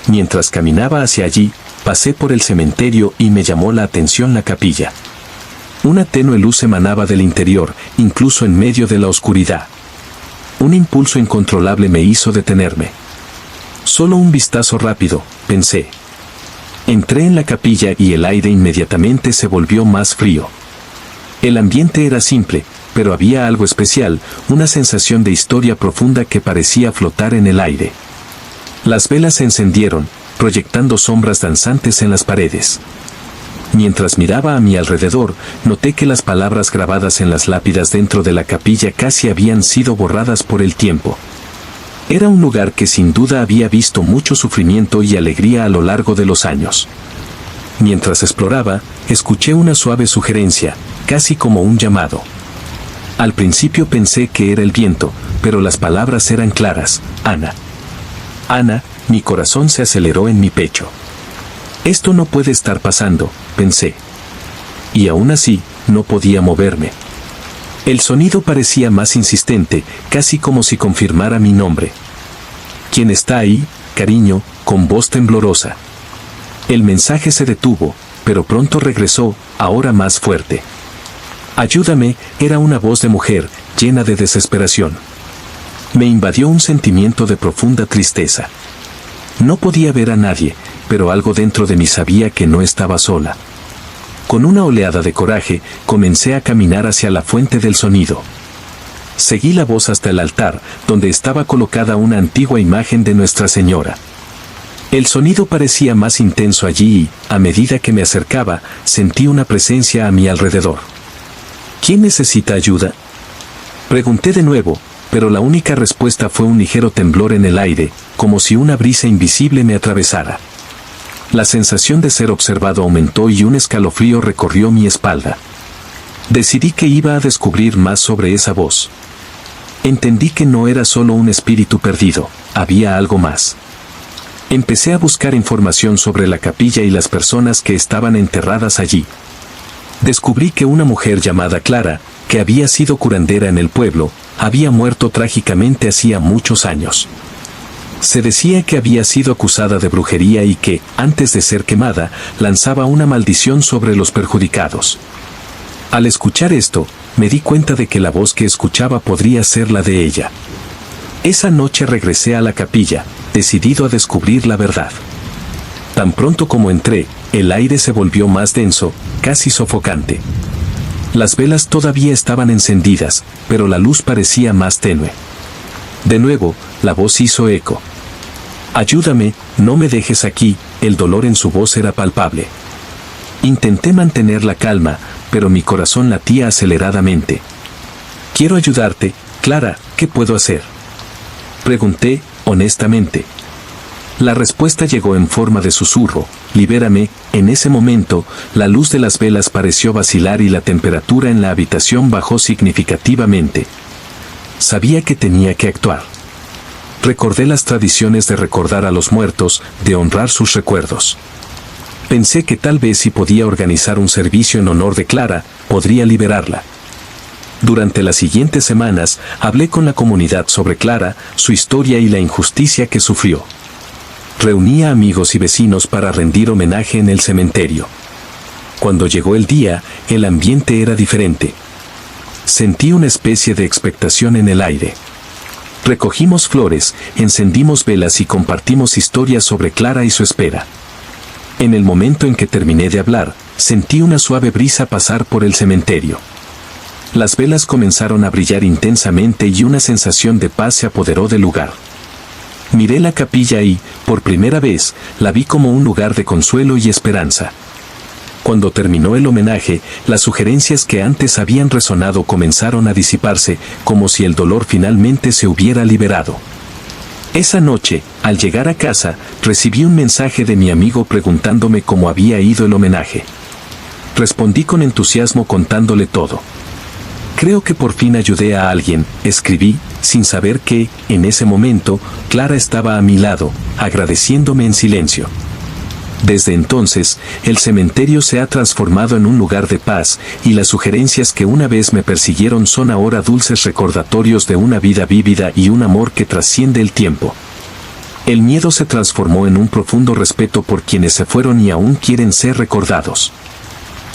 Mientras caminaba hacia allí, pasé por el cementerio y me llamó la atención la capilla. Una tenue luz emanaba del interior, incluso en medio de la oscuridad. Un impulso incontrolable me hizo detenerme. Solo un vistazo rápido, pensé. Entré en la capilla y el aire inmediatamente se volvió más frío. El ambiente era simple, pero había algo especial, una sensación de historia profunda que parecía flotar en el aire. Las velas se encendieron, proyectando sombras danzantes en las paredes. Mientras miraba a mi alrededor, noté que las palabras grabadas en las lápidas dentro de la capilla casi habían sido borradas por el tiempo. Era un lugar que sin duda había visto mucho sufrimiento y alegría a lo largo de los años. Mientras exploraba, escuché una suave sugerencia, casi como un llamado. Al principio pensé que era el viento, pero las palabras eran claras: Ana. Ana, mi corazón se aceleró en mi pecho. Esto no puede estar pasando, pensé. Y aún así, no podía moverme. El sonido parecía más insistente, casi como si confirmara mi nombre. ¿Quién está ahí, cariño?, con voz temblorosa. El mensaje se detuvo, pero pronto regresó, ahora más fuerte. Ayúdame, era una voz de mujer, llena de desesperación. Me invadió un sentimiento de profunda tristeza. No podía ver a nadie, pero algo dentro de mí sabía que no estaba sola. Con una oleada de coraje, comencé a caminar hacia la fuente del sonido. Seguí la voz hasta el altar, donde estaba colocada una antigua imagen de Nuestra Señora. El sonido parecía más intenso allí y, a medida que me acercaba, sentí una presencia a mi alrededor. ¿Quién necesita ayuda?, pregunté de nuevo, pero la única respuesta fue un ligero temblor en el aire, como si una brisa invisible me atravesara. La sensación de ser observado aumentó y un escalofrío recorrió mi espalda. Decidí que iba a descubrir más sobre esa voz. Entendí que no era solo un espíritu perdido, había algo más. Empecé a buscar información sobre la capilla y las personas que estaban enterradas allí. Descubrí que una mujer llamada Clara, que había sido curandera en el pueblo, había muerto trágicamente hacía muchos años. Se decía que había sido acusada de brujería y que, antes de ser quemada, lanzaba una maldición sobre los perjudicados. Al escuchar esto, me di cuenta de que la voz que escuchaba podría ser la de ella. Esa noche regresé a la capilla, decidido a descubrir la verdad. Tan pronto como entré, el aire se volvió más denso, casi sofocante. Las velas todavía estaban encendidas, pero la luz parecía más tenue. De nuevo, la voz hizo eco. «Ayúdame, no me dejes aquí», el dolor en su voz era palpable. Intenté mantener la calma, pero mi corazón latía aceleradamente. «Quiero ayudarte, Clara, ¿qué puedo hacer?», pregunté, honestamente. La respuesta llegó en forma de susurro: «Libérame». En ese momento, la luz de las velas pareció vacilar y la temperatura en la habitación bajó significativamente. Sabía que tenía que actuar. Recordé las tradiciones de recordar a los muertos, de honrar sus recuerdos. Pensé que tal vez si podía organizar un servicio en honor de Clara, podría liberarla. Durante las siguientes semanas, hablé con la comunidad sobre Clara, su historia y la injusticia que sufrió. Reuní a amigos y vecinos para rendir homenaje en el cementerio. Cuando llegó el día, el ambiente era diferente. Sentí una especie de expectación en el aire. Recogimos flores, encendimos velas y compartimos historias sobre Clara y su espera. En el momento en que terminé de hablar, sentí una suave brisa pasar por el cementerio. Las velas comenzaron a brillar intensamente y una sensación de paz se apoderó del lugar. Miré la capilla y, por primera vez, la vi como un lugar de consuelo y esperanza. Cuando terminó el homenaje, las sugerencias que antes habían resonado comenzaron a disiparse, como si el dolor finalmente se hubiera liberado. Esa noche, al llegar a casa, recibí un mensaje de mi amigo preguntándome cómo había ido el homenaje. Respondí con entusiasmo contándole todo. «Creo que por fin ayudé a alguien», escribí, sin saber que, en ese momento, Clara estaba a mi lado, agradeciéndome en silencio. Desde entonces, el cementerio se ha transformado en un lugar de paz, y las sugerencias que una vez me persiguieron son ahora dulces recordatorios de una vida vívida y un amor que trasciende el tiempo. El miedo se transformó en un profundo respeto por quienes se fueron y aún quieren ser recordados.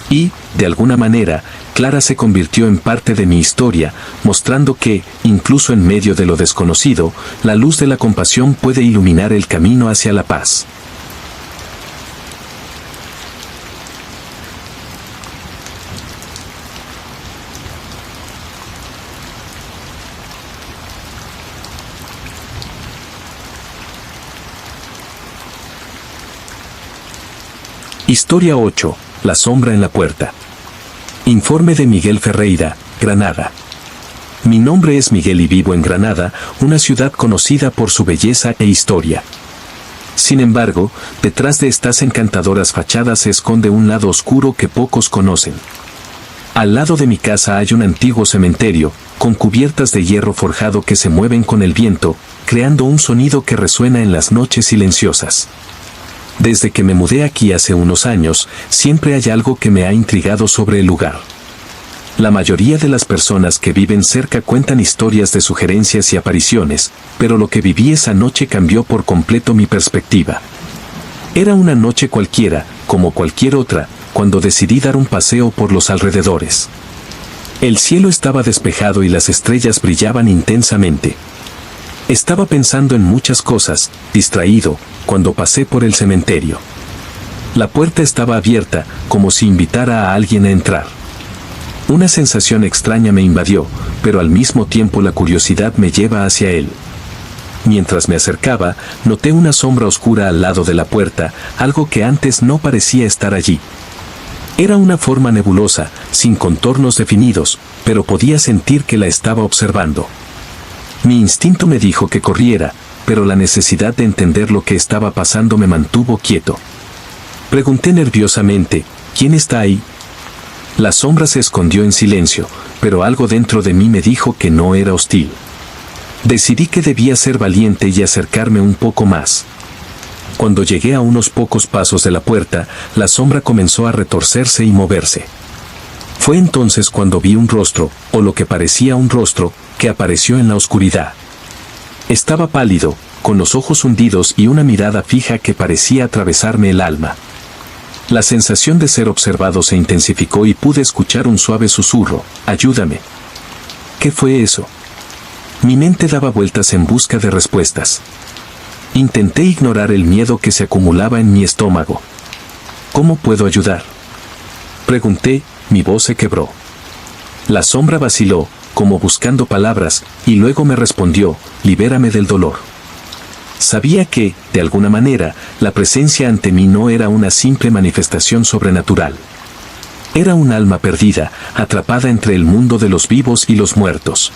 Y, de alguna manera, Clara se convirtió en parte de mi historia, mostrando que, incluso en medio de lo desconocido, la luz de la compasión puede iluminar el camino hacia la paz. Historia 8. La sombra en la puerta. Informe de Miguel Ferreira, Granada. Mi nombre es Miguel y vivo en Granada, una ciudad conocida por su belleza e historia. Sin embargo, detrás de estas encantadoras fachadas se esconde un lado oscuro que pocos conocen. Al lado de mi casa hay un antiguo cementerio, con cubiertas de hierro forjado que se mueven con el viento, creando un sonido que resuena en las noches silenciosas. Desde que me mudé aquí hace unos años, siempre hay algo que me ha intrigado sobre el lugar. La mayoría de las personas que viven cerca cuentan historias de sugerencias y apariciones, pero lo que viví esa noche cambió por completo mi perspectiva. Era una noche cualquiera, como cualquier otra, cuando decidí dar un paseo por los alrededores. El cielo estaba despejado y las estrellas brillaban intensamente. Estaba pensando en muchas cosas, distraído, cuando pasé por el cementerio. La puerta estaba abierta, como si invitara a alguien a entrar. Una sensación extraña me invadió, pero al mismo tiempo la curiosidad me lleva hacia él. Mientras me acercaba, noté una sombra oscura al lado de la puerta, algo que antes no parecía estar allí. Era una forma nebulosa, sin contornos definidos, pero podía sentir que la estaba observando. Mi instinto me dijo que corriera, pero la necesidad de entender lo que estaba pasando me mantuvo quieto. Pregunté nerviosamente, ¿quién está ahí? La sombra se escondió en silencio, pero algo dentro de mí me dijo que no era hostil. Decidí que debía ser valiente y acercarme un poco más. Cuando llegué a unos pocos pasos de la puerta, la sombra comenzó a retorcerse y moverse. Fue entonces cuando vi un rostro, o lo que parecía un rostro, que apareció en la oscuridad. Estaba pálido, con los ojos hundidos y una mirada fija que parecía atravesarme el alma. La sensación de ser observado se intensificó y pude escuchar un suave susurro: «Ayúdame». ¿Qué fue eso? Mi mente daba vueltas en busca de respuestas. Intenté ignorar el miedo que se acumulaba en mi estómago. ¿Cómo puedo ayudar?, pregunté, mi voz se quebró. La sombra vaciló, como buscando palabras, y luego me respondió: «Libérame del dolor». Sabía que, de alguna manera, la presencia ante mí no era una simple manifestación sobrenatural. Era un alma perdida, atrapada entre el mundo de los vivos y los muertos.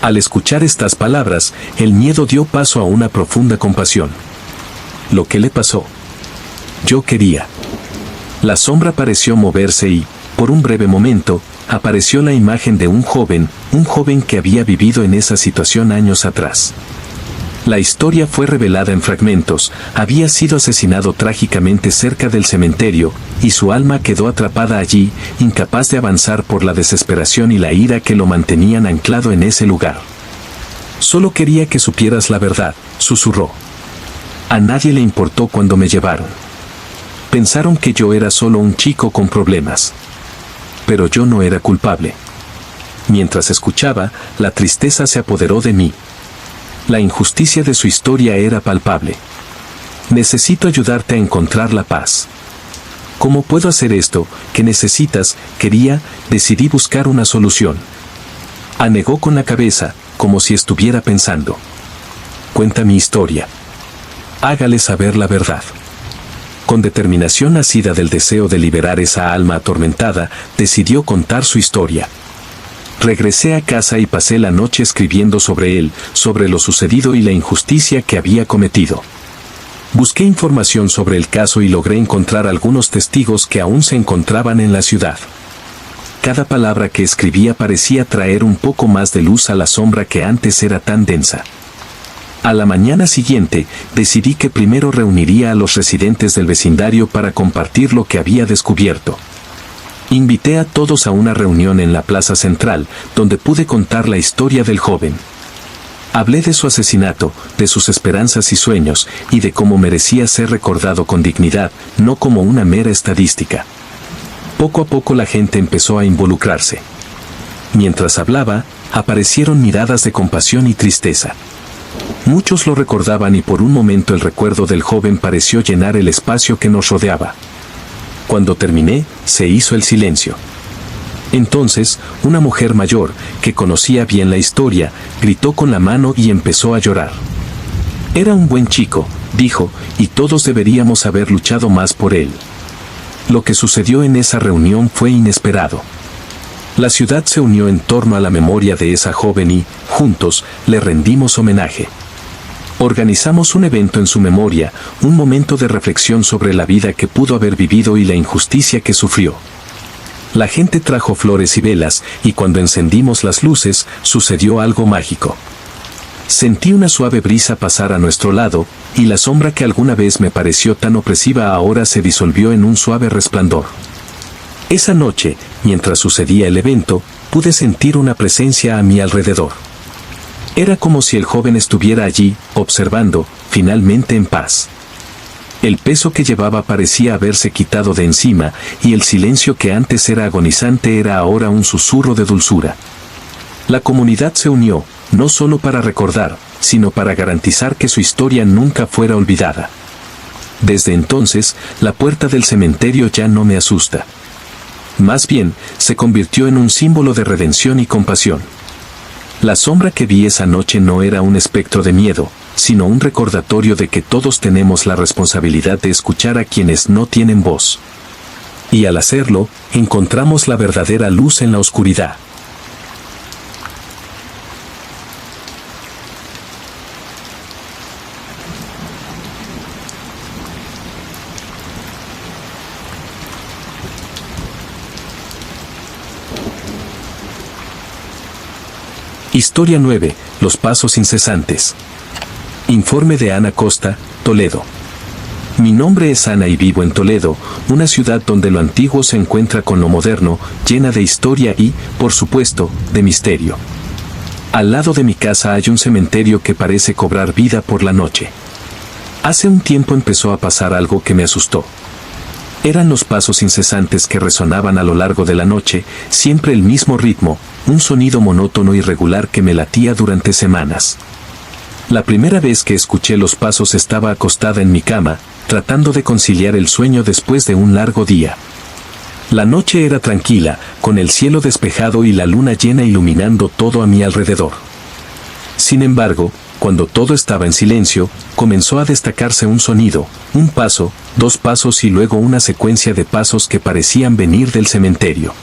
Al escuchar estas palabras, el miedo dio paso a una profunda compasión. ¿Lo que le pasó? Yo quería. La sombra pareció moverse y, por un breve momento, apareció la imagen de un joven que había vivido en esa situación años atrás. La historia fue revelada en fragmentos: había sido asesinado trágicamente cerca del cementerio, y su alma quedó atrapada allí, incapaz de avanzar por la desesperación y la ira que lo mantenían anclado en ese lugar. «Solo quería que supieras la verdad», susurró. «A nadie le importó cuando me llevaron. Pensaron que yo era solo un chico con problemas. Pero yo no era culpable». Mientras escuchaba, la tristeza se apoderó de mí. La injusticia de su historia era palpable. «Necesito ayudarte a encontrar la paz». «¿Cómo puedo hacer esto? ¿Qué necesitas?», quería. Decidí buscar una solución. Anegó con la cabeza, como si estuviera pensando. «Cuenta mi historia. Hágale saber la verdad». Con determinación nacida del deseo de liberar esa alma atormentada, decidió contar su historia. Regresé a casa y pasé la noche escribiendo sobre él, sobre lo sucedido y la injusticia que había cometido. Busqué información sobre el caso y logré encontrar algunos testigos que aún se encontraban en la ciudad. Cada palabra que escribía parecía traer un poco más de luz a la sombra que antes era tan densa. A la mañana siguiente, decidí que primero reuniría a los residentes del vecindario para compartir lo que había descubierto. Invité a todos a una reunión en la plaza central, donde pude contar la historia del joven. Hablé de su asesinato, de sus esperanzas y sueños, y de cómo merecía ser recordado con dignidad, no como una mera estadística. Poco a poco la gente empezó a involucrarse. Mientras hablaba, aparecieron miradas de compasión y tristeza. Muchos lo recordaban y por un momento el recuerdo del joven pareció llenar el espacio que nos rodeaba. Cuando terminé, se hizo el silencio. Entonces, una mujer mayor, que conocía bien la historia, gritó con la mano y empezó a llorar. «Era un buen chico», dijo, «y todos deberíamos haber luchado más por él». Lo que sucedió en esa reunión fue inesperado. La ciudad se unió en torno a la memoria de esa joven y, juntos, le rendimos homenaje. Organizamos un evento en su memoria, un momento de reflexión sobre la vida que pudo haber vivido y la injusticia que sufrió. La gente trajo flores y velas, y cuando encendimos las luces, sucedió algo mágico. Sentí una suave brisa pasar a nuestro lado, y la sombra que alguna vez me pareció tan opresiva ahora se disolvió en un suave resplandor. Esa noche, mientras sucedía el evento, pude sentir una presencia a mi alrededor. Era como si el joven estuviera allí, observando, finalmente en paz. El peso que llevaba parecía haberse quitado de encima, y el silencio que antes era agonizante era ahora un susurro de dulzura. La comunidad se unió, no solo para recordar, sino para garantizar que su historia nunca fuera olvidada. Desde entonces, la puerta del cementerio ya no me asusta. Más bien, se convirtió en un símbolo de redención y compasión. La sombra que vi esa noche no era un espectro de miedo, sino un recordatorio de que todos tenemos la responsabilidad de escuchar a quienes no tienen voz. Y al hacerlo, encontramos la verdadera luz en la oscuridad. Historia 9. Los pasos incesantes. Informe de Ana Costa, Toledo. Mi nombre es Ana y vivo en Toledo, una ciudad donde lo antiguo se encuentra con lo moderno, llena de historia y, por supuesto, de misterio. Al lado de mi casa hay un cementerio que parece cobrar vida por la noche. Hace un tiempo empezó a pasar algo que me asustó. Eran los pasos incesantes que resonaban a lo largo de la noche, siempre el mismo ritmo, un sonido monótono y regular que me latía durante semanas. La primera vez que escuché los pasos estaba acostada en mi cama, tratando de conciliar el sueño después de un largo día. La noche era tranquila, con el cielo despejado y la luna llena iluminando todo a mi alrededor. Sin embargo, cuando todo estaba en silencio, comenzó a destacarse un sonido, un paso, 2 pasos y luego una secuencia de pasos que parecían venir del cementerio.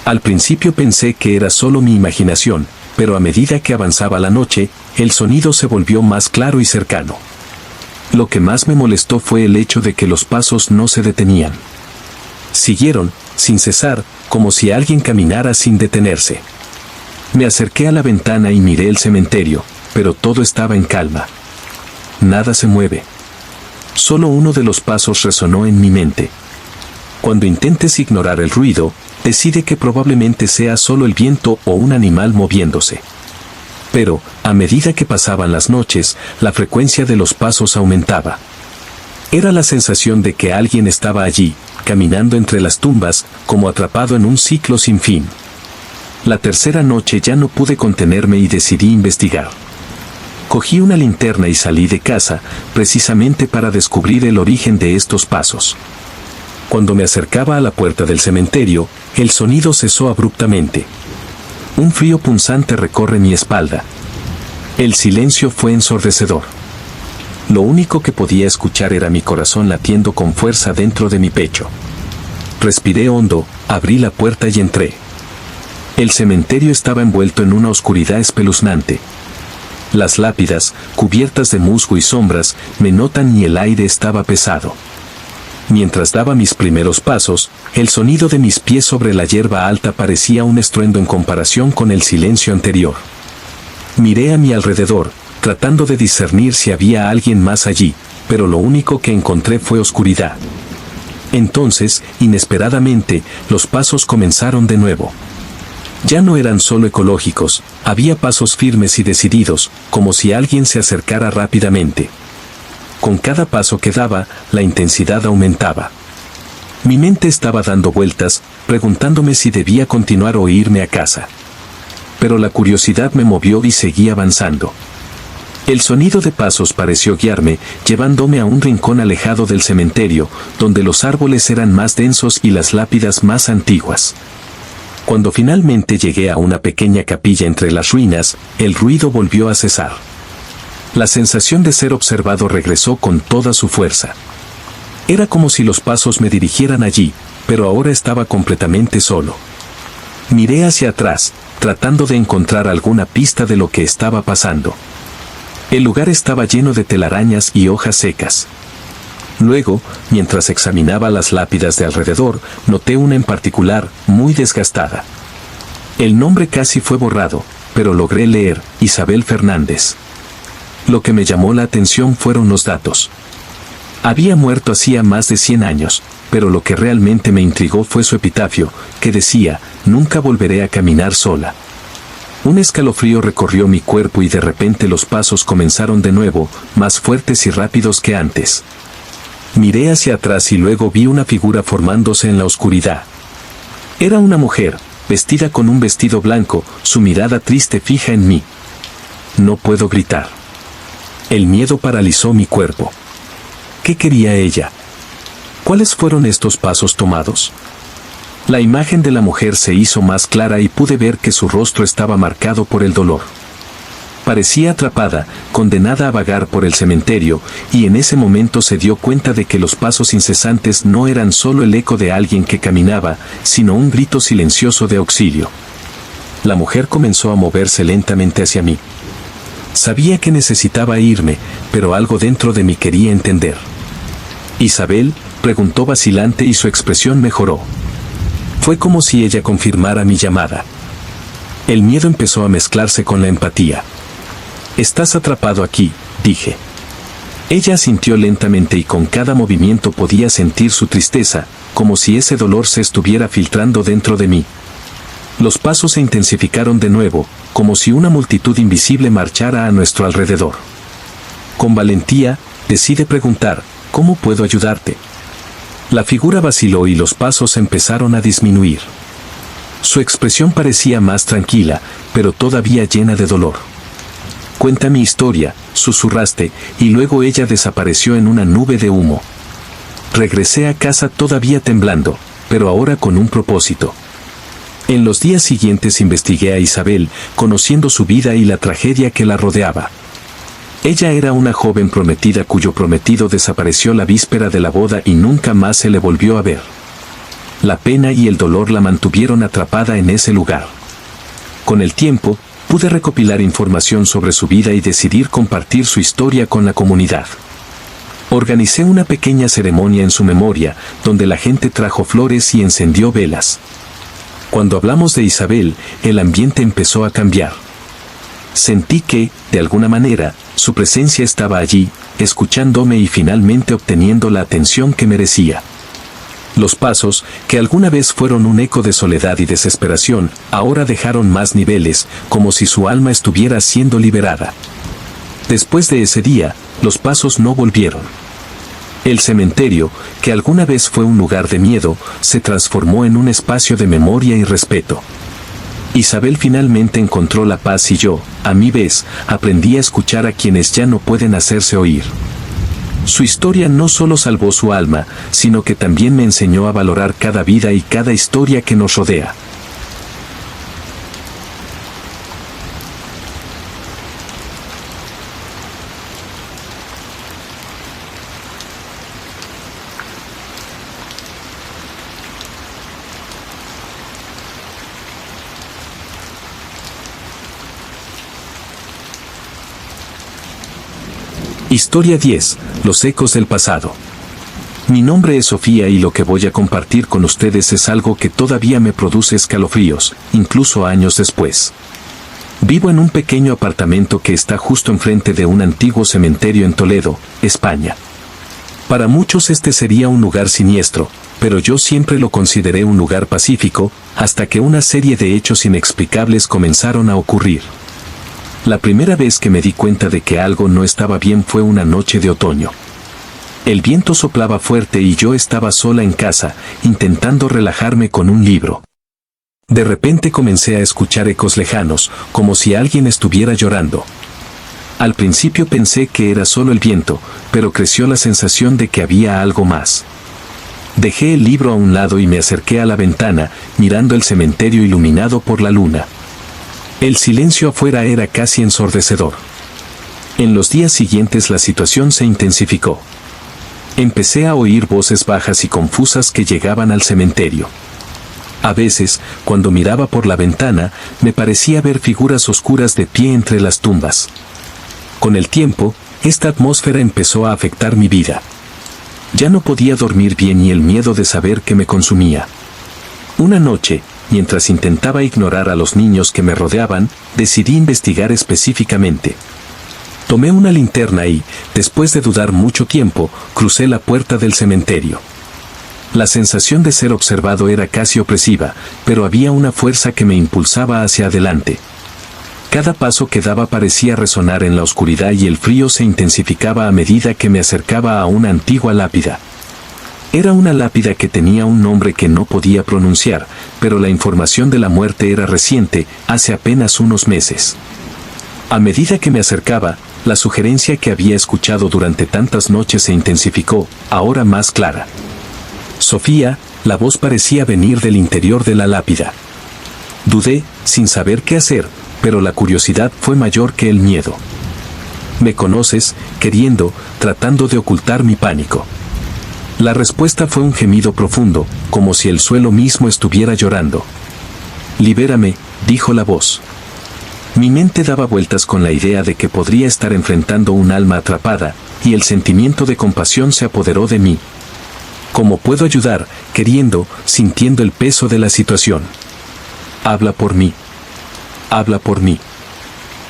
Al principio pensé que era solo mi imaginación, pero a medida que avanzaba la noche, el sonido se volvió más claro y cercano. Lo que más me molestó fue el hecho de que los pasos no se detenían. Siguieron, sin cesar, como si alguien caminara sin detenerse. Me acerqué a la ventana y miré el cementerio, pero todo estaba en calma. Nada se mueve. Solo uno de los pasos resonó en mi mente. Cuando intentes ignorar el ruido, decide que probablemente sea solo el viento o un animal moviéndose. Pero, a medida que pasaban las noches, la frecuencia de los pasos aumentaba. Era la sensación de que alguien estaba allí, caminando entre las tumbas, como atrapado en un ciclo sin fin. La tercera noche ya no pude contenerme y decidí investigar. Cogí una linterna y salí de casa, precisamente para descubrir el origen de estos pasos. Cuando me acercaba a la puerta del cementerio, el sonido cesó abruptamente. Un frío punzante recorre mi espalda. El silencio fue ensordecedor. Lo único que podía escuchar era mi corazón latiendo con fuerza dentro de mi pecho. Respiré hondo, abrí la puerta y entré. El cementerio estaba envuelto en una oscuridad espeluznante. Las lápidas, cubiertas de musgo y sombras, me notan y el aire estaba pesado. Mientras daba mis primeros pasos, el sonido de mis pies sobre la hierba alta parecía un estruendo en comparación con el silencio anterior. Miré a mi alrededor, tratando de discernir si había alguien más allí, pero lo único que encontré fue oscuridad. Entonces, inesperadamente, los pasos comenzaron de nuevo. Ya no eran solo ecológicos, había pasos firmes y decididos, como si alguien se acercara rápidamente. Con cada paso que daba, la intensidad aumentaba. Mi mente estaba dando vueltas, preguntándome si debía continuar o irme a casa. Pero la curiosidad me movió y seguí avanzando. El sonido de pasos pareció guiarme, llevándome a un rincón alejado del cementerio, donde los árboles eran más densos y las lápidas más antiguas. Cuando finalmente llegué a una pequeña capilla entre las ruinas, el ruido volvió a cesar. La sensación de ser observado regresó con toda su fuerza. Era como si los pasos me dirigieran allí, pero ahora estaba completamente solo. Miré hacia atrás, tratando de encontrar alguna pista de lo que estaba pasando. El lugar estaba lleno de telarañas y hojas secas. Luego, mientras examinaba las lápidas de alrededor, noté una en particular, muy desgastada. El nombre casi fue borrado, pero logré leer, Isabel Fernández. Lo que me llamó la atención fueron los datos. Había muerto hacía más de 100 años, pero lo que realmente me intrigó fue su epitafio, que decía, nunca volveré a caminar sola. Un escalofrío recorrió mi cuerpo y de repente los pasos comenzaron de nuevo, más fuertes y rápidos que antes. Miré hacia atrás y luego vi una figura formándose en la oscuridad. Era una mujer, vestida con un vestido blanco, su mirada triste fija en mí. No puedo gritar. El miedo paralizó mi cuerpo. ¿Qué quería ella? ¿Cuáles fueron estos pasos tomados? La imagen de la mujer se hizo más clara y pude ver que su rostro estaba marcado por el dolor. Parecía atrapada, condenada a vagar por el cementerio, y en ese momento se dio cuenta de que los pasos incesantes no eran solo el eco de alguien que caminaba, sino un grito silencioso de auxilio. La mujer comenzó a moverse lentamente hacia mí. Sabía que necesitaba irme, pero algo dentro de mí quería entender. «¿Isabel?», preguntó vacilante y su expresión mejoró. Fue como si ella confirmara mi llamada. El miedo empezó a mezclarse con la empatía. «Estás atrapado aquí», dije. Ella asintió lentamente y con cada movimiento podía sentir su tristeza, como si ese dolor se estuviera filtrando dentro de mí. Los pasos se intensificaron de nuevo, como si una multitud invisible marchara a nuestro alrededor. Con valentía, decide preguntar, ¿cómo puedo ayudarte? La figura vaciló y los pasos empezaron a disminuir. Su expresión parecía más tranquila, pero todavía llena de dolor. Cuenta mi historia, susurraste, y luego ella desapareció en una nube de humo. Regresé a casa todavía temblando, pero ahora con un propósito. En los días siguientes investigué a Isabel, conociendo su vida y la tragedia que la rodeaba. Ella era una joven prometida cuyo prometido desapareció la víspera de la boda y nunca más se le volvió a ver. La pena y el dolor la mantuvieron atrapada en ese lugar. Con el tiempo, pude recopilar información sobre su vida y decidir compartir su historia con la comunidad. Organicé una pequeña ceremonia en su memoria, donde la gente trajo flores y encendió velas. Cuando hablamos de Isabel, el ambiente empezó a cambiar. Sentí que, de alguna manera, su presencia estaba allí, escuchándome y finalmente obteniendo la atención que merecía. Los pasos, que alguna vez fueron un eco de soledad y desesperación, ahora dejaron más niveles, como si su alma estuviera siendo liberada. Después de ese día, los pasos no volvieron. El cementerio, que alguna vez fue un lugar de miedo, se transformó en un espacio de memoria y respeto. Isabel finalmente encontró la paz y yo, a mi vez, aprendí a escuchar a quienes ya no pueden hacerse oír. Su historia no solo salvó su alma, sino que también me enseñó a valorar cada vida y cada historia que nos rodea. Historia 10. Los ecos del pasado. Mi nombre es Sofía y lo que voy a compartir con ustedes es algo que todavía me produce escalofríos, incluso años después. Vivo en un pequeño apartamento que está justo enfrente de un antiguo cementerio en Toledo, España. Para muchos este sería un lugar siniestro, pero yo siempre lo consideré un lugar pacífico, hasta que una serie de hechos inexplicables comenzaron a ocurrir. La primera vez que me di cuenta de que algo no estaba bien fue una noche de otoño. El viento soplaba fuerte y yo estaba sola en casa, intentando relajarme con un libro. De repente comencé a escuchar ecos lejanos, como si alguien estuviera llorando. Al principio pensé que era solo el viento, pero creció la sensación de que había algo más. Dejé el libro a un lado y me acerqué a la ventana, mirando el cementerio iluminado por la luna. El silencio afuera era casi ensordecedor. En los días siguientes la situación se intensificó. Empecé a oír voces bajas y confusas que llegaban al cementerio. A veces, cuando miraba por la ventana, me parecía ver figuras oscuras de pie entre las tumbas. Con el tiempo, esta atmósfera empezó a afectar mi vida. Ya no podía dormir bien y el miedo de saber que me consumía. Una noche, mientras intentaba ignorar a los niños que me rodeaban, decidí investigar específicamente. Tomé una linterna y, después de dudar mucho tiempo, crucé la puerta del cementerio. La sensación de ser observado era casi opresiva, pero había una fuerza que me impulsaba hacia adelante. Cada paso que daba parecía resonar en la oscuridad y el frío se intensificaba a medida que me acercaba a una antigua lápida. Era una lápida que tenía un nombre que no podía pronunciar, pero la información de la muerte era reciente, hace apenas unos meses. A medida que me acercaba, la sugerencia que había escuchado durante tantas noches se intensificó, ahora más clara. Sofía, la voz parecía venir del interior de la lápida. Dudé, sin saber qué hacer, pero la curiosidad fue mayor que el miedo. ¿Me conoces?, queriendo, tratando de ocultar mi pánico. La respuesta fue un gemido profundo, como si el suelo mismo estuviera llorando. «Libérame», dijo la voz. Mi mente daba vueltas con la idea de que podría estar enfrentando un alma atrapada, y el sentimiento de compasión se apoderó de mí. ¿Cómo puedo ayudar?, queriendo, sintiendo el peso de la situación. «Habla por mí. Habla por mí».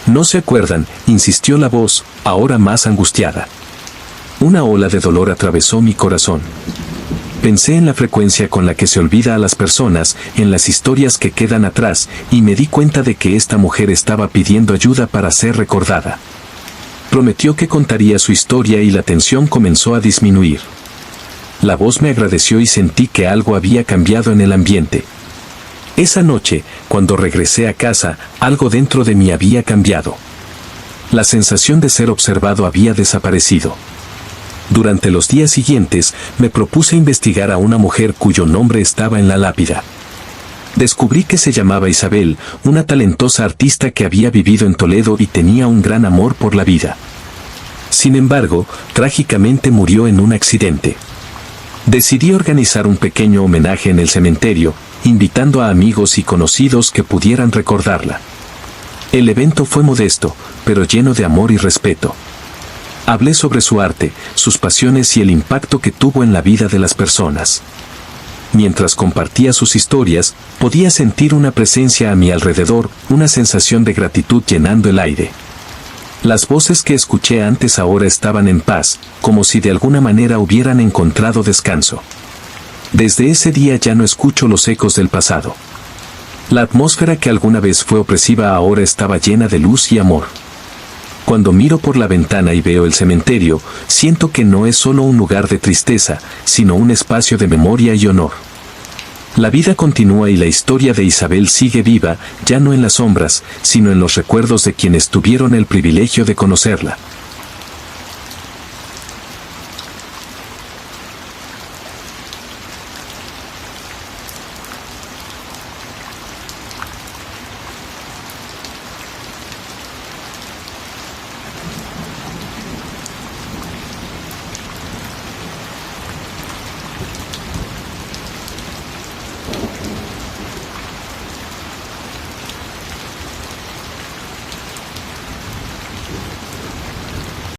«No se acuerdan», insistió la voz, ahora más angustiada. Una ola de dolor atravesó mi corazón. Pensé en la frecuencia con la que se olvida a las personas, en las historias que quedan atrás, y me di cuenta de que esta mujer estaba pidiendo ayuda para ser recordada. Prometió que contaría su historia y la tensión comenzó a disminuir. La voz me agradeció y sentí que algo había cambiado en el ambiente. Esa noche, cuando regresé a casa, algo dentro de mí había cambiado. La sensación de ser observado había desaparecido. Durante los días siguientes, me propuse investigar a una mujer cuyo nombre estaba en la lápida. Descubrí que se llamaba Isabel, una talentosa artista que había vivido en Toledo y tenía un gran amor por la vida. Sin embargo, trágicamente murió en un accidente. Decidí organizar un pequeño homenaje en el cementerio, invitando a amigos y conocidos que pudieran recordarla. El evento fue modesto, pero lleno de amor y respeto. Hablé sobre su arte, sus pasiones y el impacto que tuvo en la vida de las personas. Mientras compartía sus historias, podía sentir una presencia a mi alrededor, una sensación de gratitud llenando el aire. Las voces que escuché antes ahora estaban en paz, como si de alguna manera hubieran encontrado descanso. Desde ese día ya no escucho los ecos del pasado. La atmósfera que alguna vez fue opresiva ahora estaba llena de luz y amor. Cuando miro por la ventana y veo el cementerio, siento que no es solo un lugar de tristeza, sino un espacio de memoria y honor. La vida continúa y la historia de Isabel sigue viva, ya no en las sombras, sino en los recuerdos de quienes tuvieron el privilegio de conocerla.